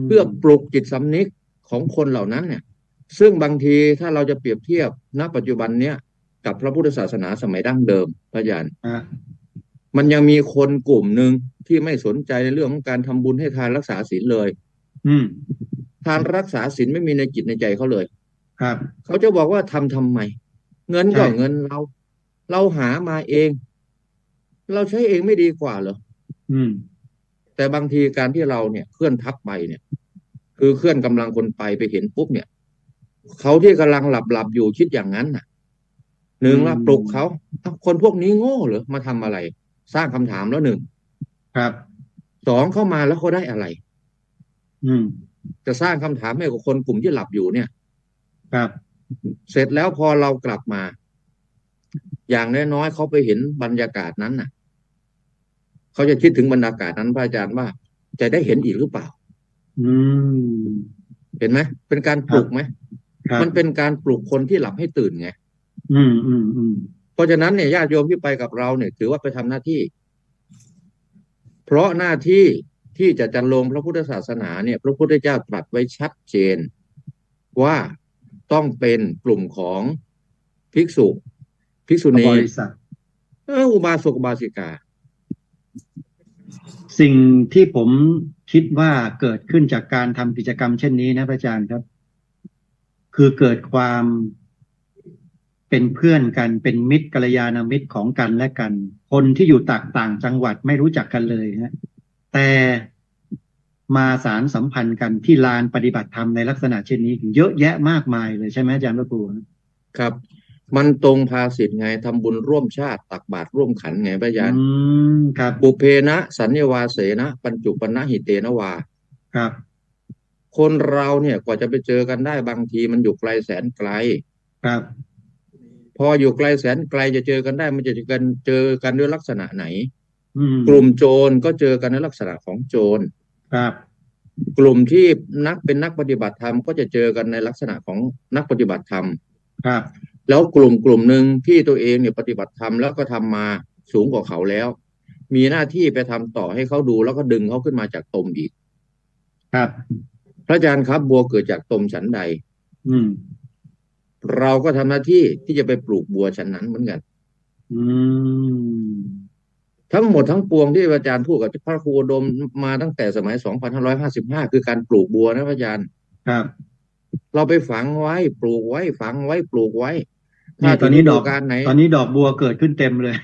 เพื่อปลุกจิตสำนึกของคนเหล่านั้นเนี่ยซึ่งบางทีถ้าเราจะเปรียบเทียบณปัจจุบันเนี้ยกับพระพุทธศาสนาสมัยดั้งเดิมพระอาจารย์มันยังมีคนกลุ่มหนึ่งที่ไม่สนใจในเรื่องของการทำบุญให้ทานรักษาศีลเลยทานรักษาศีลไม่มีในจิตในใจเขาเลยครับเขาจะบอกว่าทำไมเงินก็เงินเราหามาเองเราใช้เองไม่ดีกว่าเหรอแต่บางทีการที่เราเนี่ยเคลื่อนทัพไปเนี่ยคือเคลื่อนกำลังคนไปเห็นปุ๊บเนี่ยเขาที่กำลังหลับอยู่คิดอย่างนั้นน่ะหนึ่งละปลุกเขาคนพวกนี้โง่เหรอมาทำอะไรสร้างคำถามแล้วหนึ่งครับ2เข้ามาแล้วเขาได้อะไรจะสร้างคำถามให้กับคนกลุ่มที่หลับอยู่เนี่ยครับเสร็จแล้วพอเรากลับมาอย่างน้อยๆเขาไปเห็นบรรยากาศนั้นน่ะเขาจะคิดถึงบรรยากาศนั้นพระอาจารย์ว่าจะได้เห็นอีกหรือเปล่าเห็นไหมเป็นการปลุกไหมมันเป็นการปลุกคนที่หลับให้ตื่นไงเพราะฉะนั้นเนี่ยญาติโยมที่ไปกับเราเนี่ยถือว่าไปทำหน้าที่เพราะหน้าที่ที่จะจรรโลงพระพุทธศาสนาเนี่ยพระพุทธเจ้าตรัสไว้ชัดเจนว่าต้องเป็นกลุ่มของภิกษุณีอุบาสกอุบาสิกาสิ่งที่ผมคิดว่าเกิดขึ้นจากการทำกิจกรรมเช่นนี้นะพระอาจารย์ครับคือเกิดความเป็นเพื่อนกันเป็นมิตรกัลยาณมิตรของกันและกันคนที่อยู่ต่างจังหวัดไม่รู้จักกันเลยนะแต่มาสารสัมพันธ์กันที่ลานปฏิบัติธรรมในลักษณะเช่นนี้เยอะแยะมากมายเลยใช่ไหมอาจารย์พระครูครับมันตรงภาษิตไงทำบุญร่วมชาติตักบาตรร่วมขันไงพระอาจารย์ครับปุเพนะสัญญวาเสนะปัญจุปนะหิเตนะวาครับคนเราเนี่ยกว่าจะไปเจอกันได้บางทีมันอยู่ไกลแสนไกลครับ พออยู่ไกลแสนไกลจะเจอกันได้มันจะเจอกันด้วยลักษณะไหน ๆกลุ่มโจรก็เจอกันในลักษณะของโจรครับกลุ่มที่เป็นนักปฏิบัติธรรมก็จะเจอกันในลักษณะของนักปฏิบัติธรรมครับแล้วกลุ่มหนึ่งที่ตัวเองเนี่ยปฏิบัติธรรมแล้วก็ทำมาสูงกว่าเขาแล้วมีหน้าที่ไปทำต่อให้เขาดูแล้วก็ดึงเขาขึ้นมาจากตมอีกครับพระอาจารย์ครับบัวเกิดจากตมฉันใดอืมเราก็ทำหน้าที่ที่จะไปปลูกบัวฉันนั้นเหมือนกันอืมทั้งหมดทั้งปวงที่อาจารย์พูดกับพระครูอุดมมาตั้งแต่สมัย 2555 คือการปลูกบัวนะพระอาจารย์ครับเราไปฝังไว้ปลูกไว้ฝังไว้ปลูกไว้นี่ตอนนี้ดอกการไหนตอนนี้ดอกบัวเกิดขึ้นเต็มเลย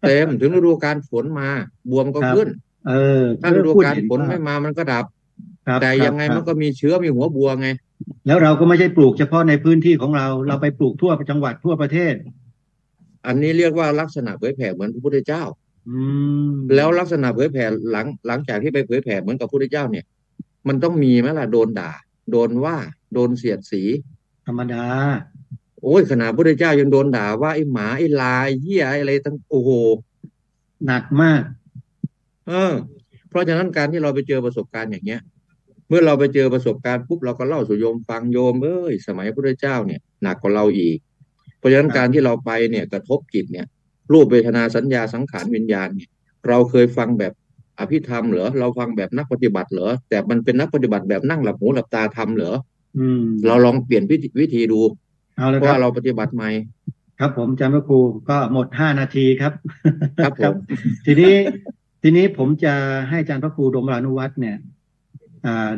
เต็มถึงฤดูกาลฝนมาบัวมันก็ขึ้นถ้าฤดูกาลฝนไม่มามันก็ดับแต่ยังไงมันก็มีเชื้อมีหัวบัวไงแล้วเราก็ไม่ใช่ปลูกเฉพาะในพื้นที่ของเราไปปลูกทั่วจังหวัดทั่วประเทศอันนี้เรียกว่าลักษณะเผยแผ่เหมือนพระพุทธเจ้าแล้วลักษณะเผยแผ่หลังจากที่ไปเผยแผ่เหมือนกับพระพุทธเจ้าเนี่ยมันต้องมีไหมล่ะโดนด่าโดนว่าโดนเสียดสีธรรมดาโอ้ยขนาดพระพุทธเจ้ายังโดนด่าว่าไอ้หมาไอ้ลายเหี้ยอะไรทั้งโอ้โหหนักมากเพราะฉะนั้นการที่เราไปเจอประสบการณ์อย่างเงี้ยเมื่อเราไปเจอประสบการณ์ปุ๊บเราก็เล่าสู่โยมฟังโยมสมัยพระพุทธเจ้าเนี่ยหนักกว่าเราอีกเพราะฉะนั้นการที่เราไปเนี่ยกระทบจิตเนี่ยรูปเวทนาสัญญาสังขารวิญญาณเนี่ยเราเคยฟังแบบอภิธรรมเหรอเราฟังแบบนักปฏิบัติเหรอแต่มันเป็นนักปฏิบัติแบบนั่งหลับหูหลับตาทำเหรอเราลองเปลี่ยนวิธีดูเพราะว่าเราปฏิบัติใหม่ครับผมอาจารย์พระครูก็หมด5 นาทีครับครับผมทีนี้ผมจะให้อาจารย์พระครูดมรานุวัฒน์เนี่ย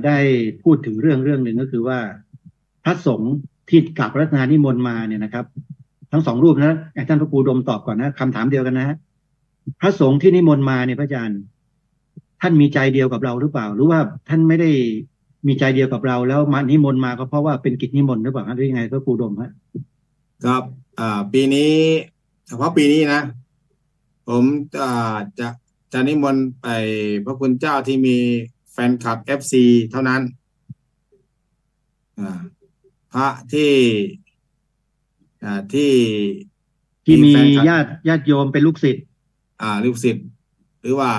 ได้พูดถึงเรื่องหนึ่งก็คือว่าพระสงฆ์ที่กลับรัตนานิมนต์มาเนี่ยนะครับทั้ง2 รูปนะอาจารย์พระครูดมตอบก่อนนะคำถามเดียวกันนะฮะพระสงฆ์ที่นิมนต์มาเนี่ยพระอาจารย์ท่านมีใจเดียวกับเราหรือเปล่าหรือว่าท่านไม่ได้มีใจเดียวกับเราแล้วมานิมนต์มาก็เพราะว่าเป็นกิจนิมนต์หรือเปล่าหรือยังไงพระครูดมฮะครับปีนี้เฉพาะปีนี้นะผมจะนิมนต์ไปพระคุณเจ้าที่มีแฟนคลับ FC เท่านั้นพระที่มีญาติโยมเป็นลูกศิษย์ลูกศิษย์หรือว่า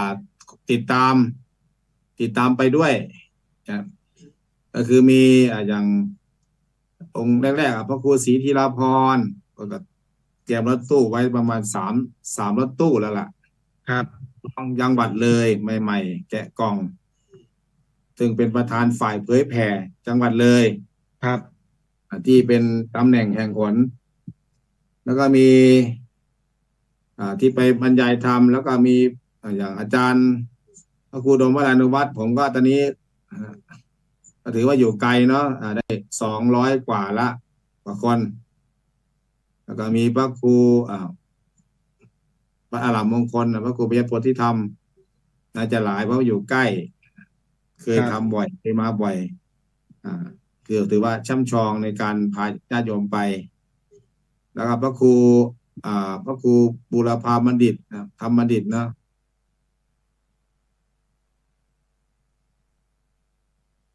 ติดตามไปด้วยก็คือมีอย่างองค์แรกๆพระครูศรีธีราพรก็เตรียมรถตู้ไว้ประมาณ3 รถตู้แล้วล่ะครับยังบัตรเลยใหม่ๆแกะกล่องซึ่งเป็นประธานฝ่ายเผยแผ่จังหวัดเลยครับที่เป็นตำแหน่งแห่งหนแล้วก็มีที่ไปบรรยายธรรมแล้วก็มีอย่างอาจารย์พระครูดมวรานุวัฒน์ผมก็ตอนนี้ก็ถือว่าอยู่ไกลเนาะได้200 กว่าคนแล้วก็มีพระครูพระอารามมงคลพระครูปิยโพธิธรรมน่าจะหลายเพราะอยู่ใกล้เคยทำบ่อยเคยมาบ่อยคือถือว่าช่ำชองในการพาญาติโยมไปแล้วก็พระครูบูรพาบัณฑิตธรรมบัณฑิตเนาะ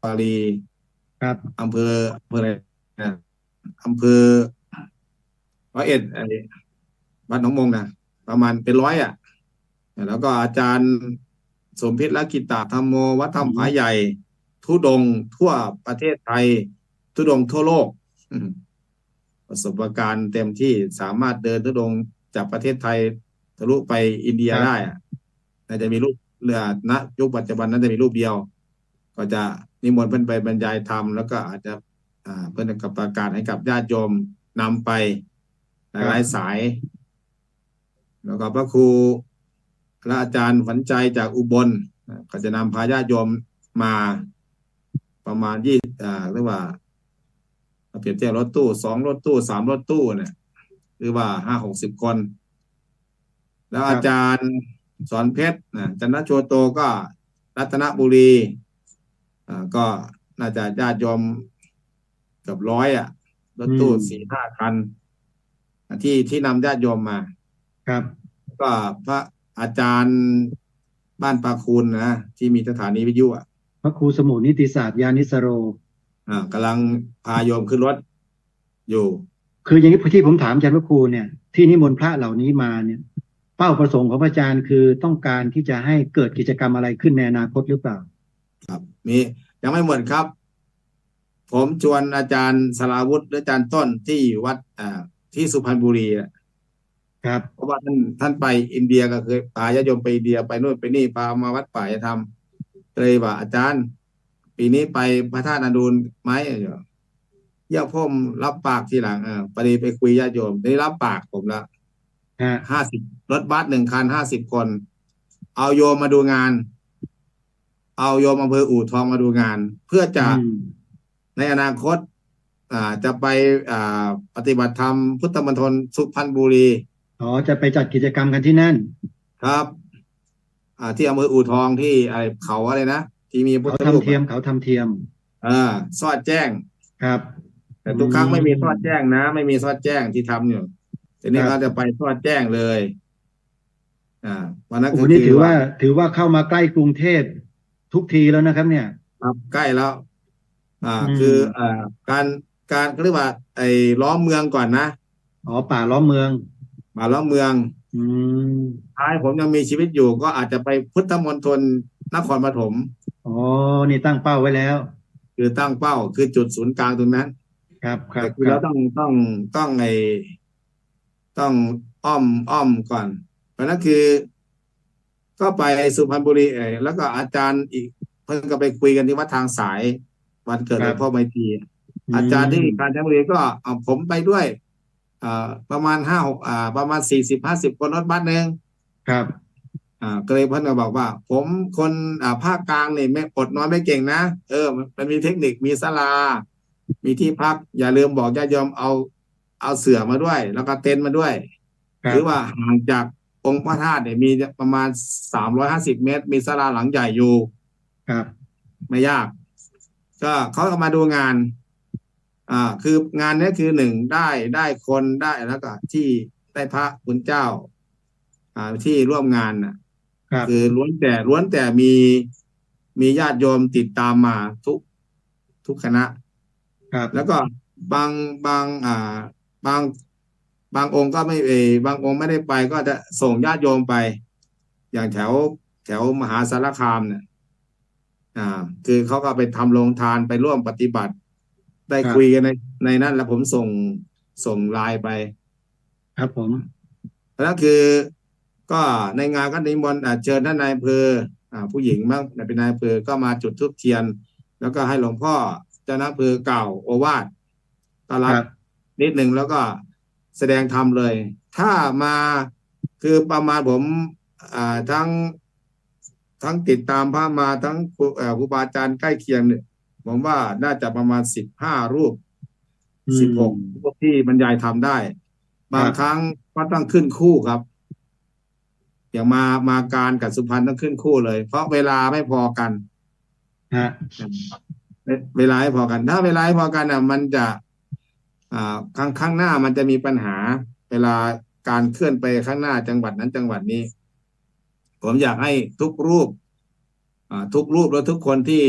ปารีครับอำเภออะไรอำเภอ101วัดหนองมงนะประมาณเป็น100แล้วก็อาจารย์สมพิษและกิตตธรรมโมวัดธรรมผาใหญ่ทุดงทั่วประเทศไทยทุดงทั่วโลกประสบการณ์เต็มที่สามารถเดินทุดงจากประเทศไทยทะลุไปอินเดียได้น่าจะมีรูปเรือณยุคปัจจุบันนั้นจะมีรูปเดียวก็จะนิมนต์เพิ่นไปบรรยายธรรมแล้วก็อาจจะเพิ่นกับประกาศให้กับญาติโยมนำไปหลายสายแล้วก็พระครูพระอาจารย์ฝันใจจากอุบลก็จะนำพาญาติโยมมาประมาณเรียกว่าเปรียบเทียบรถตู้2 รถตู้3 รถตู้เนี่ยหรือว่า50-60 คนแล้วอาจารย์สอนเพชรจันทโชโตก็รัตนบุรีก็น่าจะญาติโยมเกือบ100รถตู้ 4-5 คันที่นำญาติโยมมาครับก็พระอาจารย์บ้านปาคูนนะที่มีสถานีวิทยุพระครูสมุนิติศาสตร์ยานิสโรกำลังพาโยมขึ้นรถอยู่ คืออย่างนี้ที่ผมถามอาจารย์พระครูเนี่ยที่นิมนต์พระเหล่านี้มาเนี่ยเป้าประสงค์ของพระอาจารย์คือต้องการที่จะให้เกิดกิจกรรมอะไรขึ้นในอนาคตหรือเปล่าครับมียังไม่หมดครับผมชวนอาจารย์สราวุธและอาจารย์ต้นที่วัดที่สุพรรณบุรีครับเพราะว่าท่านไปอินเดียก็เคยพาญาติโยมไปอินเดียไปนู่นไปนี่พามาวัดป่าจะทำเลยว่าอาจารย์ปีนี้ไปพระธาตุนาดูลไหมเยี่ยมพ่มรับปากทีหลังพอดีไปคุยญาติโยมได้รับปากผมละ50รถบัส1 คัน50 คนเอาโยมมาดูงานเอาโยมอำเภออู่ทองมาดูงาน เพื่อจะในอนาคตจะไปปฏิบัติธรรมพุทธมณฑลสุพรรณบุรีอ๋อจะไปจัดกิจกรรมกันที่นั่นครับที่อำเภออู่ทองที่เขาอะไรนะที่มีพุทธรูปเขาทำเทียมซอดแจ้งครับแต่ทุกครั้งไม่มีซอดแจ้งนะไม่มีซอดแจ้งที่ทำอยู่ทีนี้เราจะไปซอดแจ้งเลยวันนั้นคือถือว่าเข้ามาใกล้กรุงเทพทุกทีแล้วนะครับเนี่ยครับใกล้แล้วคือการเรียกว่าล้อมเมืองก่อนนะอ๋อป่าล้อมเมืองท้ายผมยังมีชีวิตอยู่ก็อาจจะไปพุทธมณฑลนครปฐมอ๋อนี่ตั้งเป้าไว้แล้วคือตั้งเป้าคือจุดศูนย์กลางตรงนั้นครับแต่คือเราต้องอ้อมก่อนเพราะนั้นคือก็ไปสุพรรณบุรีแล้วก็อาจารย์อีกเพิ่งก็ไปคุยกันที่วัดทางสายวันเกิดหลวงพ่อไมตรีอาจารย์ที่กาญจนบุรีก็เอาผมไปด้วยประมาณประมาณ40-50 คนรถบัสนึงครับก็เลยเพิ่นก็บอกว่าผมคนภาคกลางนี่ไม่อดนอนไม่เก่งนะมันมีเทคนิคมีศาลามีที่พักอย่าลืมบอกญาติโยมเอาเสื่อมาด้วยแล้วก็เต็นท์มาด้วยหรือว่าห่างจากองค์พระธาตุเนี่ยมีประมาณ350 เมตรมีศาลาหลังใหญ่อยู่ครับไม่ยากก็เขาก็มาดูงานคืองานนี้คือ1ได้คนได้แล้วก็ที่ได้พระคุณเจ้าที่ร่วมงานคือล้วนแต่มีญาติโยมติดตามมาทุกคณะแล้วก็บางองค์ก็ไม่บางองค์ไม่ได้ไปก็จะส่งญาติโยมไปอย่างแถวมหาสารคามเนี่ยคือเขาก็ไปทำโรงทานไปร่วมปฏิบัติได้คุยกันในนั้นแล้วผมส่งไลน์ไปครับผมแล้วคือก็ในงานก็นิมนต์เชิญท่านนายอำเภอผู้หญิงบ้างเป็นนายอำเภอก็มาจุดธูปเทียนแล้วก็ให้หลวงพ่อเจ้าคณะอำเภอเก่าโอวาทต้อนรับนิดหนึ่งแล้วก็แสดงธรรมเลยถ้ามาคือประมาณผมทั้งติดตามพระมาทั้งครูบาอาจารย์ใกล้เคียงเนี่ยผมว่าน่าจะประมาณ15 รูป16 รูปที่บรรยายธรรมได้บางครั้งก็ต้องขึ้นคู่ครับอย่างมาการกับสุพรรณต้องขึ้นคู่เลยเพราะเวลาไม่พอกันเวลาไม่พอกันถ้าเวลาไม่พอกันมันจะข้างหน้ามันจะมีปัญหาเวลาการเคลื่อนไปข้างหน้าจังหวัดนั้นจังหวัดนี้ผมอยากให้ทุกรูปแล้วทุกคนที่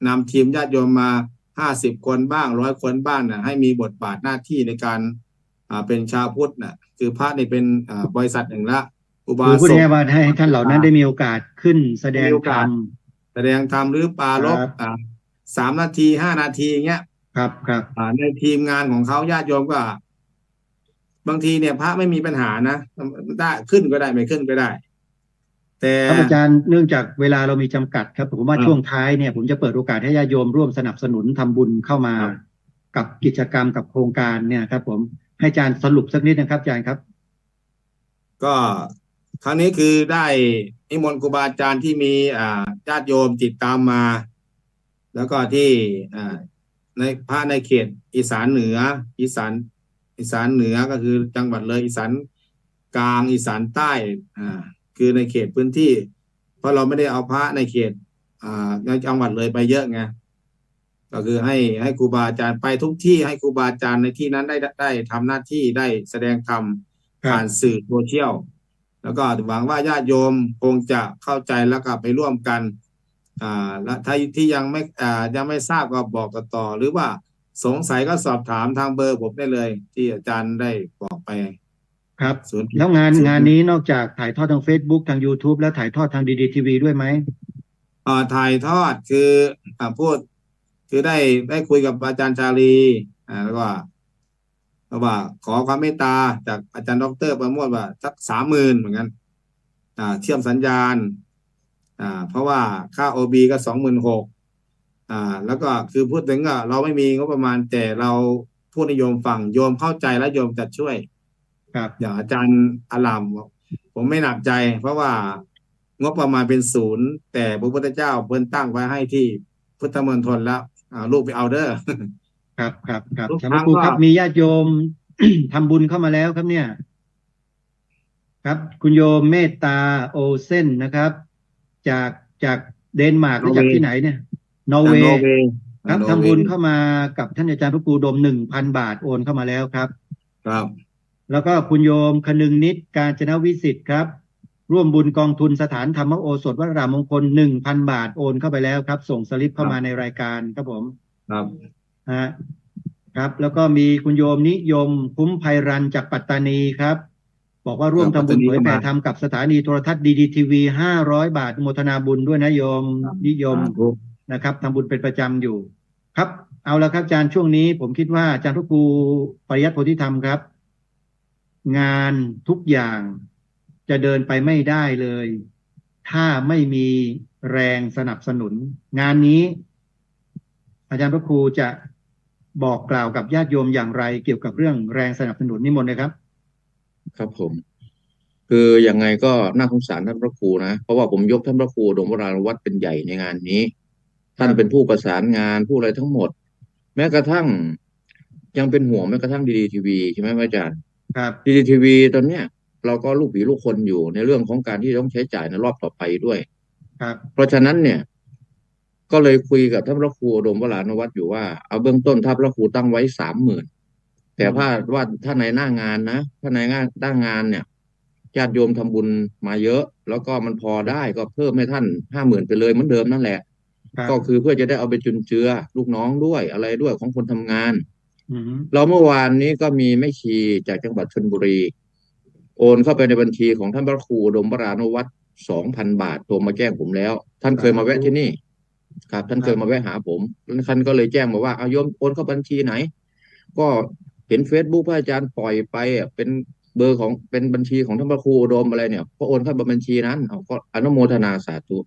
นำทีมญาติโยมมา50 คนบ้าง100 คนบ้างให้มีบทบาทหน้าที่ในการเป็นชาวพุทธคือพระนี่เป็นบริษัทหนึ่งละอุบาสกพูดง่ายๆว่าให้ท่านเหล่านั้นได้มีโอกาสขึ้นแสดงธรรมหรือปาลบ3 นาที5 นาทีเงี้ยครับในทีมงานของเขาญาติโยมก็บางทีเนี่ยพระไม่มีปัญหานะได้ขึ้นก็ได้ไม่ขึ้นก็ได้แต่อาจารย์เนื่องจากเวลาเรามีจำกัดครับผมว่าช่วงท้ายเนี่ยผมจะเปิดโอกาสให้ญาติโยมร่วมสนับสนุนทำบุญเข้ามากับกิจกรรมกับโครงการเนี่ยครับผมให้อาจารย์สรุปสักนิดนะครับอาจารย์ครับก็ครั้งนี้คือได้นิมนต์ครูบาอาจารย์ที่มีญาติโยมติดตามมาแล้วก็ที่ในพระในเขตอีสานเหนืออีสานเหนือก็คือจังหวัดเลยอีสานกลางอีสานใต้คือในเขตพื้นที่เพราะเราไม่ได้เอาพระในเขตในจังหวัดเลยไปเยอะไงก็คือให้ครูบาอาจารย์ไปทุกที่ให้ครูบาอาจารย์ในที่นั้นได้ทำหน้าที่ได้แสดงธรรมผ่านสื่อโซเชียลแล้วก็หวังว่าญาติโยมคงจะเข้าใจแล้วก็ไปร่วมกันและที่ยังไม่ทราบก็บอกต่อหรือว่า สงสัยก็สอบถามทางเบอร์ผมได้เลย ที่อาจารย์ได้บอกไปครับ ศูนย์ แล้วงานนี้นอกจากถ่ายทอดทาง Facebook ทาง YouTube แล้วถ่ายทอดทางดีดีทีวีด้วยไหมถ่ายทอดคือพูดคือได้คุยกับอาจารย์ชาลีแล้วก็ว่าขอความเมตตาจากอาจารย์ดร.ประโมทว่าสัก30,000เหมือนกันเชื่อมสัญญาณเพราะว่าค่า OB ก็26,000แล้วก็คือพูดถึงเราไม่มีงบประมาณแต่เราผู้นิยมฟังโยมเข้าใจและโยมจะช่วยครับอย่างอาจารย์อารามผมไม่หนักใจ เพราะว่างบประมาณเป็น0แต่พระพุทธเจ้าเพิ่นตั้งไว้ให้ที่พุทธมณฑลแล้วลูกไปเอาเด้อครับครับครับ ทุก ท่าน ค พ รั้ ระ ง ครู ก็ ครับมีญาติโยม ทำบุญเข้ามาแล้วครับเนี่ย ครับคุณโยมเมตตาโอเซนนะครับ จากเดนมาร์กหรือจากที่ไหนเนี่ยนอร์เวย์ครับทำบุญเข้ามากับท่านอาจารย์พระครูดม 1,000 บาทโอนเข้ามาแล้วครับ ครับ แล้วก็คุณโยมคนึงนิดกาญจนวิสิทธิ์ครับ ร่วมบุญกองทุนสถานธรรมโอสถวัดรามมงคล 1,000 บาทโอนเข้าไปแล้วครับ ส่งสลิปเข้ามาในรายการครับผมครับครับ แล้วก็มีคุณโยมนิยมคุ้มไพรันจากปัตตานีครับ บอกว่าร่วมทำบุญเผยแผ่ธรรมกับสถานีโทรทัศน์ดีดีทีวี500 บาทโมทนาบุญด้วยนะโยมนิยมนะครับทำบุญเป็นประจำอยู่ครับเอาละครับอาจารย์ช่วงนี้ผมคิดว่าอาจารย์พระครูปริยัติโพธิธรรมครับงานทุกอย่างจะเดินไปไม่ได้เลยถ้าไม่มีแรงสนับสนุนงานนี้อาจารย์พระครูจะบอกกล่าวกับญาติโยมอย่างไรเกี่ยวกับเรื่องแรงสนับสนุนนิมนต์เลยครับครับผมคือยังไงก็น่าสงสารท่านพระครูนะเพราะว่าผมยกท่านพระครูอุดมวรานุวัฒน์เป็นใหญ่ในงานนี้ท่านเป็นผู้ประสานงานผู้อะไรทั้งหมดแม้กระทั่งยังเป็นห่วงแม้กระทั่งดีดีทีวีใช่ไหมอาจารย์ครับดีดีทีวีตอนเนี้ยเราก็ลูกผีลูกคนอยู่ในเรื่องของการที่ต้องใช้จ่ายในรอบต่อไปด้วยครับเพราะฉะนั้นเนี่ยก็เลยคุยกับท่านพระครูอุดมวรานุวัฒน์อยู่ว่าเอาเบื้องต้นถ้าพระครูตั้งไว้30,000แต่ว่าถ้าในหน้างานนะถ้าในหน้างานเนี่ยญาติโยมทำบุญมาเยอะแล้วก็มันพอได้ก็เพิ่มให้ท่าน50,000ไปเลยเหมือนเดิมนั่นแหละก็คือเพื่อจะได้เอาไปจุนเจือลูกน้องด้วยอะไรด้วยของคนทำงานเราเมื่อวานนี้ก็มีแม่ชีจากจังหวัดชลบุรีโอนเข้าไปในบัญชีของท่านพระครูอุดมวรานุวัฒน์2,000 บาทโทรมาแจ้งผมแล้วท่านเคยมาแวะที่นี่ครับท่านเคยมาแวะหาผมแล้วท่านก็เลยแจ้งมาว่าเอาโยมโอนเข้าบัญชีไหนก็เห็น Facebook พระอาจารย์ปล่อยไปเป็นเบอร์ของเป็นบัญชีของท่านพระครูอุดมอะไรเนี่ยก็โอนเข้าบัญชีนั้นก็อนุโมทนาสาธุ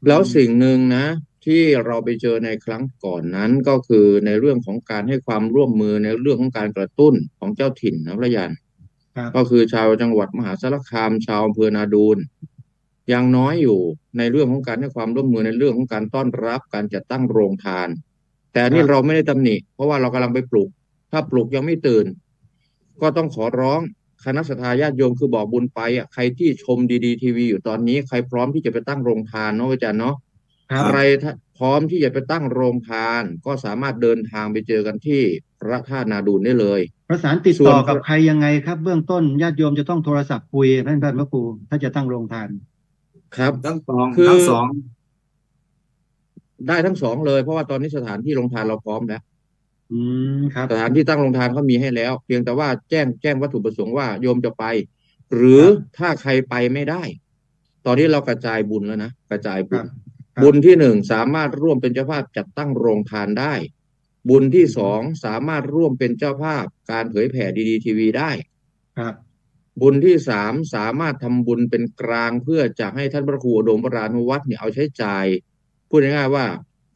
แล้วสิ่งหนึ่งนะที่เราไปเจอในครั้งก่อนนั้นก็คือในเรื่องของการให้ความร่วมมือในเรื่องของการกระตุ้นของเจ้าถิ่นนะพระอาจารย์ก็คือชาวจังหวัดมหาสารคามชาวอำเภอนาดูนยังน้อยอยู่ในเรื่องของการให้ความร่วมมือในเรื่องของการต้อนรับการจัดตั้งโรงทานแต่นี่เราไม่ได้ตำหนิเพราะว่าเรากำลังไปปลุกถ้าปลุกยังไม่ตื่นก็ต้องขอร้องคณะสัตยาญาติโยมคือบอกบุญไปใครที่ชมดีดีทีวีอยู่ตอนนี้ใครพร้อมที่จะไปตั้งโรงทานเนาะอาจารย์เนาะใครพร้อมที่จะไปตั้งโรงทานก็สามารถเดินทางไปเจอกันที่พระธาตุนาดูนได้เลยประสานติดต่อกับใครยังไงครับเบื้องต้นญาติโยมจะต้องโทรศัพท์คุยท่านพระครูถ้าจะตั้งโรงทานครับทั้งสองได้ทั้งสองเลยเพราะว่าตอนนี้สถานที่โรงทานเราพร้อมแล้วครับสถานที่ตั้งโรงทานเขามีให้แล้วเพียงแต่ว่าแจ้งวัตถุประสงค์ว่าโยมจะไปหรือถ้าใครไปไม่ได้ตอนนี้เรากระจายบุญแล้วนะกระจายบุญที่1สามารถร่วมเป็นเจ้าภาพจัดตั้งโรงทานได้บุญที่2สามารถร่วมเป็นเจ้าภาพการเผยแผ่ดีดีทีวีได้ครับบุญที่3สามารถทำบุญเป็นกลางเพื่อจะให้ท่านพระครูอุดมวรานุวัฒน์เนี่ยเอาใช้จ่ายพูดง่ายๆว่า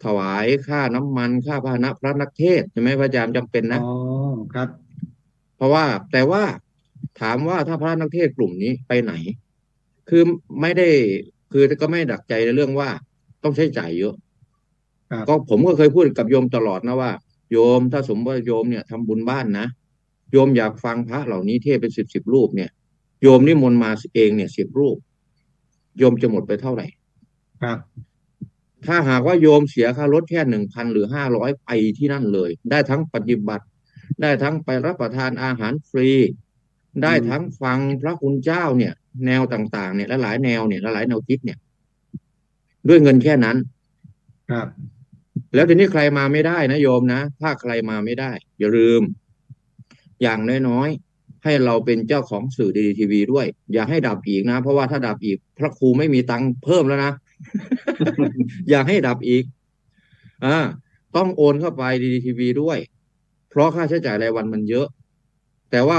ถวายค่าน้ำมันค่าพาหนะพระนักเทศใช่ไหมพระอาจารย์จำเป็นนะครับเพราะว่าแต่ว่าถามว่าถ้าพระนักเทศกลุ่มนี้ไปไหนคือไม่ได้คือก็ไม่ดักใจในเรื่องว่าต้องใช้จ่ายเยอะก็ผมก็เคยพูดกับโยมตลอดนะว่าโยมถ้าสมมติว่าโยมเนี่ยทำบุญบ้านนะโยมอยากฟังพระเหล่านี้เทศเป็น10รูปเนี่ยโยมนิมนต์มาเองเนี่ย10รูปโยมจะหมดไปเท่าไหร่ครับถ้าหากว่าโยมเสียค่ารถแค่1,000หรือ500ไปที่นั่นเลยได้ทั้งปฏิบัติได้ทั้งไปรับประทานอาหารฟรีได้ทั้งฟังพระคุณเจ้าเนี่ยแนวต่างๆเนี่ยหลายแนวเนี่ยหลายแนวคิดเนี่ยด้วยเงินแค่นั้นครับ แล้วทีนี้ใครมาไม่ได้นะโยมนะถ้าใครมาไม่ได้อย่าลืมอย่างน้อยๆให้เราเป็นเจ้าของสื่อดีทีวีด้วยอย่าให้ดับอีกนะเพราะว่าถ้าดับอีกพระครูไม่มีตังค์เพิ่มแล้วนะ อย่าให้ดับอีกต้องโอนเข้าไปดีทีวีด้วยเพราะค่าใช้จ่ายรายวันมันเยอะแต่ว่า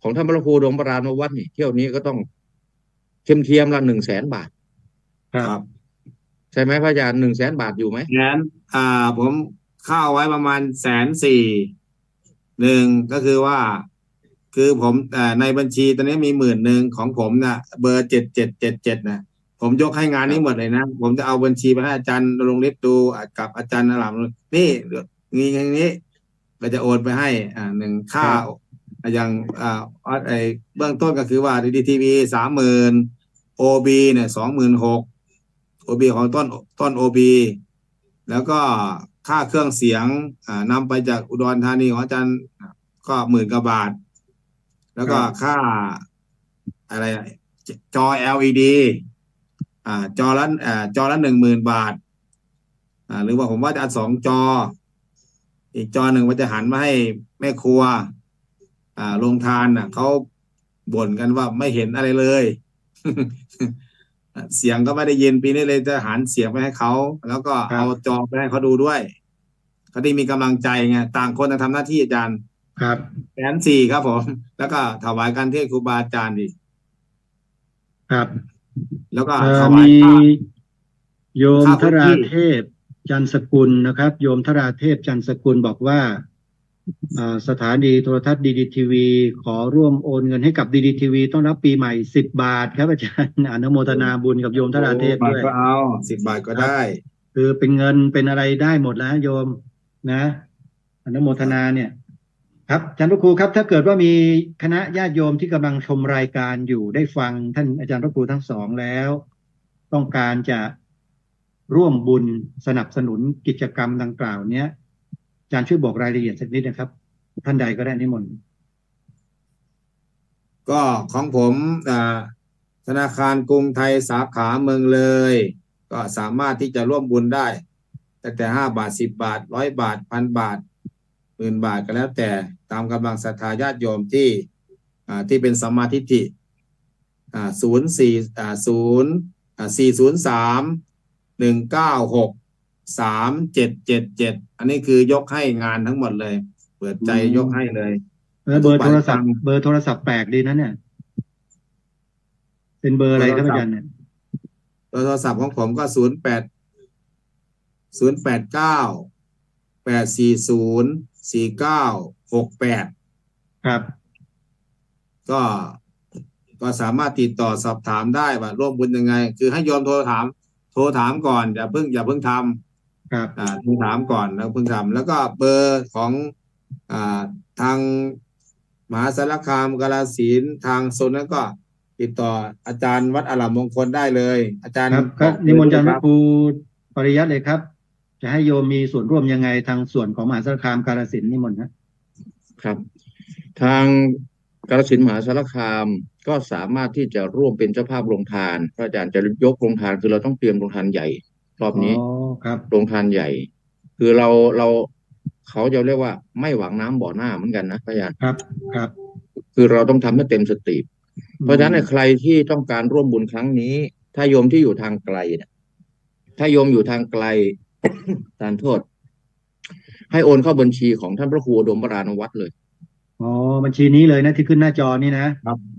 ของท่านพระครูดมปราณวัฒน์นี่เที่ยวนี้ก็ต้องเทียมละ100,000 บาท ครับ ใช่ไหมพระอาจารย์100,000 บาทอยู่ไหม งั้นผมเข้าไว้ประมาณ140,000หนึ่งก็คือว่า คือผมในบัญชีตอนนี้มี10,000ของผมนะเบอร์7777นะผมยกให้งานนี้หมดเลยนะผมจะเอาบัญชีไปให้อาจารย์ณรงค์ฤทธิ์ดูกับอาจารย์อรามนี่มีอย่างนี้เราจะโอนไปให้หนึ่งค่าอย่างไอเบื้องต้นก็คือว่าดีทีวี30,000 OB เนี่ย26,000 OB ของต้น OB แล้วก็ค่าเครื่องเสียงนำไปจากอุดรธานีของอาจารย์ก็10,000 กว่าบาทแล้วก็ค่าอะไรจอ LED จอละ10,000 บาทหรือว่าผมว่าจะเอา2 จออีกจอหนึ่งว่าจะหันมาให้แม่ครัวโรงทานเขาบ่นกันว่าไม่เห็นอะไรเลย เสียงก็ไม่ได้ยินปีนี้เลยจะหันเสียงไปให้เขาแล้วก็เอาจอไปให้เขาดูด้วยเขาได้มีกำลังใจไงต่างคนต่างทำหน้าที่อาจารย์ครับ140,000ครับผมแล้วก็ถวายการเทศน์ครูบาอาจารย์อีกครับแล้วก็ถวายมีโยมธราเทพจันสกุลนะครับ โยมธราเทพจันสกุลบอกว่าสถานีโทรทัศน์ดีดีทีวีขอร่วมโอนเงินให้กับดีดีทีวีต้อนรับปีใหม่10 บาทครับอาจารย์อนุโมทนาบุญกับโยมธราเทพด้วยก็เอา10 บาทก็ได้คือเป็นเงินเป็นอะไรได้หมดแล้วโยมนะอนุโมทนาเนี่ยครับอาจารย์พระครูครับถ้าเกิดว่ามีคณะญาติโยมที่กำลังชมรายการอยู่ได้ฟังท่านอาจารย์พระครูทั้งสองแล้วต้องการจะร่วมบุญสนับสนุนกิจกรรมดังกล่าวเนี้ยอาจารย์ช่วยบอกรายละเอียดสักนิดนะครับท่านใดก็ได้นิมนต์ก็ของผมธนาคารกรุงไทยสาขาเมืองเลยก็สามารถที่จะร่วมบุญได้ตั้งแต่5 บาท10 บาท100 บาท1,000 บาท10,000 บาทก็แล้วแต่ตามกำลังศรัทธาญาติโยมที่เป็นสัมมาทิฏฐิ403-196-3777อันนี้คือยกให้งานทั้งหมดเลยเปิดใจยกให้เลยเบอร์โทรศัพท์แปลกดีนะเนี่ยเป็นเบอร์อะไรครับอาจารย์เนี่ยโทรศัพท์ของผมก็08-840-4968ครับก็สามารถติดต่อสอบถามได้ว่าร่วมบุญยังไงคือให้โยมโทรถามก่อนอย่าเพิ่งทำครับโทรถามก่อนแล้วเพิ่งทำแล้วก็เบอร์ของทางมหาสารคามกาฬสินธุ์ทางโซนนั้นก็ติดต่ออาจารย์วัดอารามมงคลได้เลยอาจารย์ก็นิมนต์อาจารย์พระครูปริยัติเลยครับจะให้โยมมีส่วนร่วมยังไงทางส่วนของมหาสารคามกาฬสินธุ์นิมนต์ครับทางกาฬสินธุ์มหาสารคามก็สามารถที่จะร่วมเป็นเจ้าภาพโรงทานพระอาจารย์จะยกโรงทานคือเราต้องเตรียมโรงทานใหญ่รอบนี้โรงทานใหญ่คือเราเขาจะเรียกว่าไม่หวังน้ำบ่อหน้าเหมือนกันนะพระอาจารย์ครับคือเราต้องทำให้เต็มสติเพราะฉะนั้นใครที่ต้องการร่วมบุญครั้งนี้ถ้าโยมที่อยู่ทางไกลเนี่ยถ้าโยมอยู่ทางไกล ทานโทษให้โอนเข้าบัญชีของท่านพระครูอุดมวรานุวัฒน์เลยบัญชีนี้เลยนะที่ขึ้นหน้าจอนี่นะ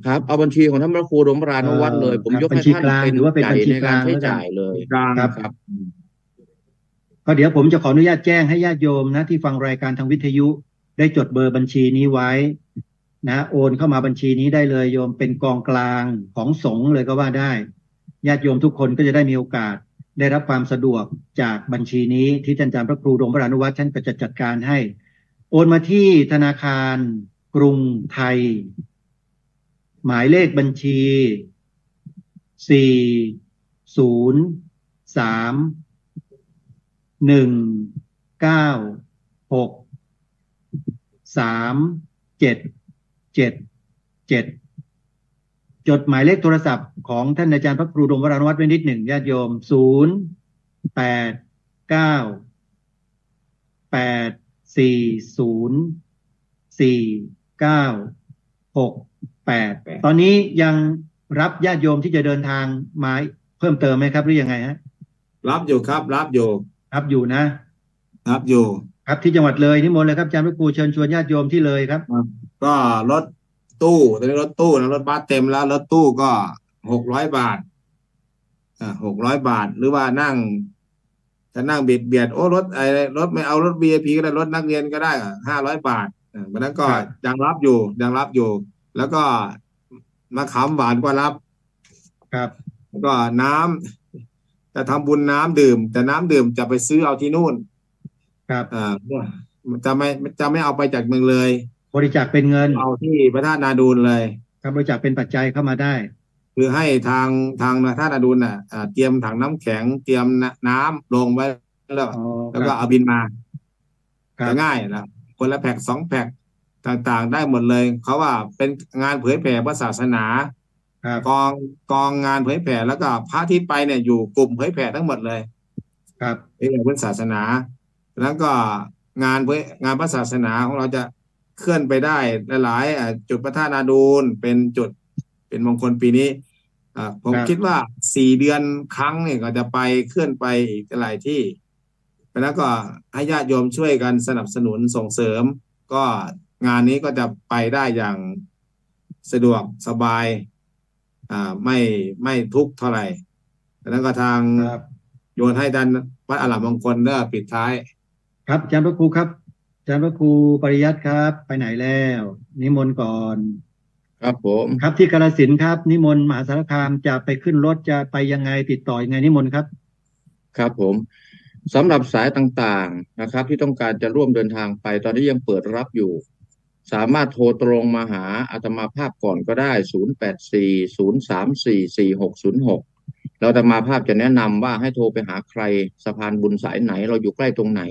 ครับเอาบัญชีของท่านพระครูอุดมวรานุวัฒน์เลยผมยกให้ท่านเป็นหรือว่าเป็นบัญชีกลางใช้จ่ายเลยครับก็เดี๋ยวผมจะขออนุญาตแจ้งให้ญาติโยมนะที่ฟังรายการทางวิทยุได้จดเบอร์บัญชีนี้ไว้นะโอนเข้ามาบัญชีนี้ได้เลยโยมเป็นกองกลางของสงฆ์เลยก็ว่าได้ญาติโยมทุกคนก็จะได้มีโอกาสได้รับความสะดวกจากบัญชีนี้ที่อาจารย์พระครูอุดมวรานุวัฒน์ท่านก็จะจัดการให้โอนมาที่ธนาคารกรุงไทยหมายเลขบัญชี403-196-3777จดหมายเลขโทรศัพท์ของท่านอาจารย์พระครูอุดมวรานุวัฒน์ไว้นิดหนึ่งญาติโยม 8404968ตอนนี้ยังรับญาติโยมที่จะเดินทางมาเพิ่มเติมไหมครับหรือยังไงฮะรับอยู่ครับรับอยู่รับอยู่นะรับอยู่ครับที่จังหวัดเลยนิมนต์เลยครับอาจารย์พระครูเชิญชวนญาติโยมที่เลยครับก็รถตู้ตอนนี้รถตู้นะรถบัสเต็มแล้วรถตู้ก็600 บาท600 บาทหรือว่านั่งจะนั่งเบียดโอ้รถไม่เอารถ VIP ก็ได้รถนักเรียนก็ได้500 บาทวันนั้นก็ยังรับอยู่แล้วก็มะขามหวานก็รับครับแล้วก็น้ำจะทำบุญน้ำดื่มแต่น้ำดื่มจะไปซื้อเอาที่นู่นครับจะไม่เอาไปจากเมืองเลยบริจาคเป็นเงินเอาที่พระธาตุนาดูลเลยครับบริจาคเป็นปัจจัยเข้ามาได้คือให้ทางพระธาตุนาดูลเตรียมถังน้ำแข็งเตรียมน้ำลงไว้แล้วก็เอาบินมาง่ายนะคนละแพ็ค2 แพ็คต่างๆได้หมดเลยเขาว่าเป็นงานเผยแผ่พระศาสนากองงานเผยแผ่แล้วก็พระที่ไปเนี่ยอยู่กลุ่มเผยแผ่ทั้งหมดเลยครับเป็นงานพุทธศาสนาแล้วก็งานพระศาสนาของเราจะเคลื่อนไปได้หลายจุดพระธาตุนาดูลเป็นจุดเป็นมงคลปีนี้ผมคิดว่า4 เดือนครั้งเนี่ยก็จะไปเคลื่อนไปอีกหลายที่แล้วก็ให้ญาติโยมช่วยกันสนับสนุนส่งเสริมก็งานนี้ก็จะไปได้อย่างสะดวกสบายไม่ทุกข์เท่าไหร่แล้วก็ทางโยนให้ดันวัดอารามมงคลเด้อปิดท้ายครับอาจารย์พระครูครับอาจารย์พระครูปริยัติครับไปไหนแล้วนิมนต์ก่อนครับผมครับที่กาฬสินธุ์ครับนิมนต์มหาสารคามจะไปขึ้นรถจะไปยังไงติดต่อยังไงนิมนต์ครับครับผมสำหรับสายต่างๆนะครับที่ต้องการจะร่วมเดินทางไปตอนนี้ยังเปิดรับอยู่สามารถโทรตรงมาหาอาตมาภาพก่อนก็ได้0840344606แล้วอาตมาภาพจะแนะนำว่าให้โทรไปหาใครสะพานบุญสายไหนเราอยู่ใกล้ตรงไหน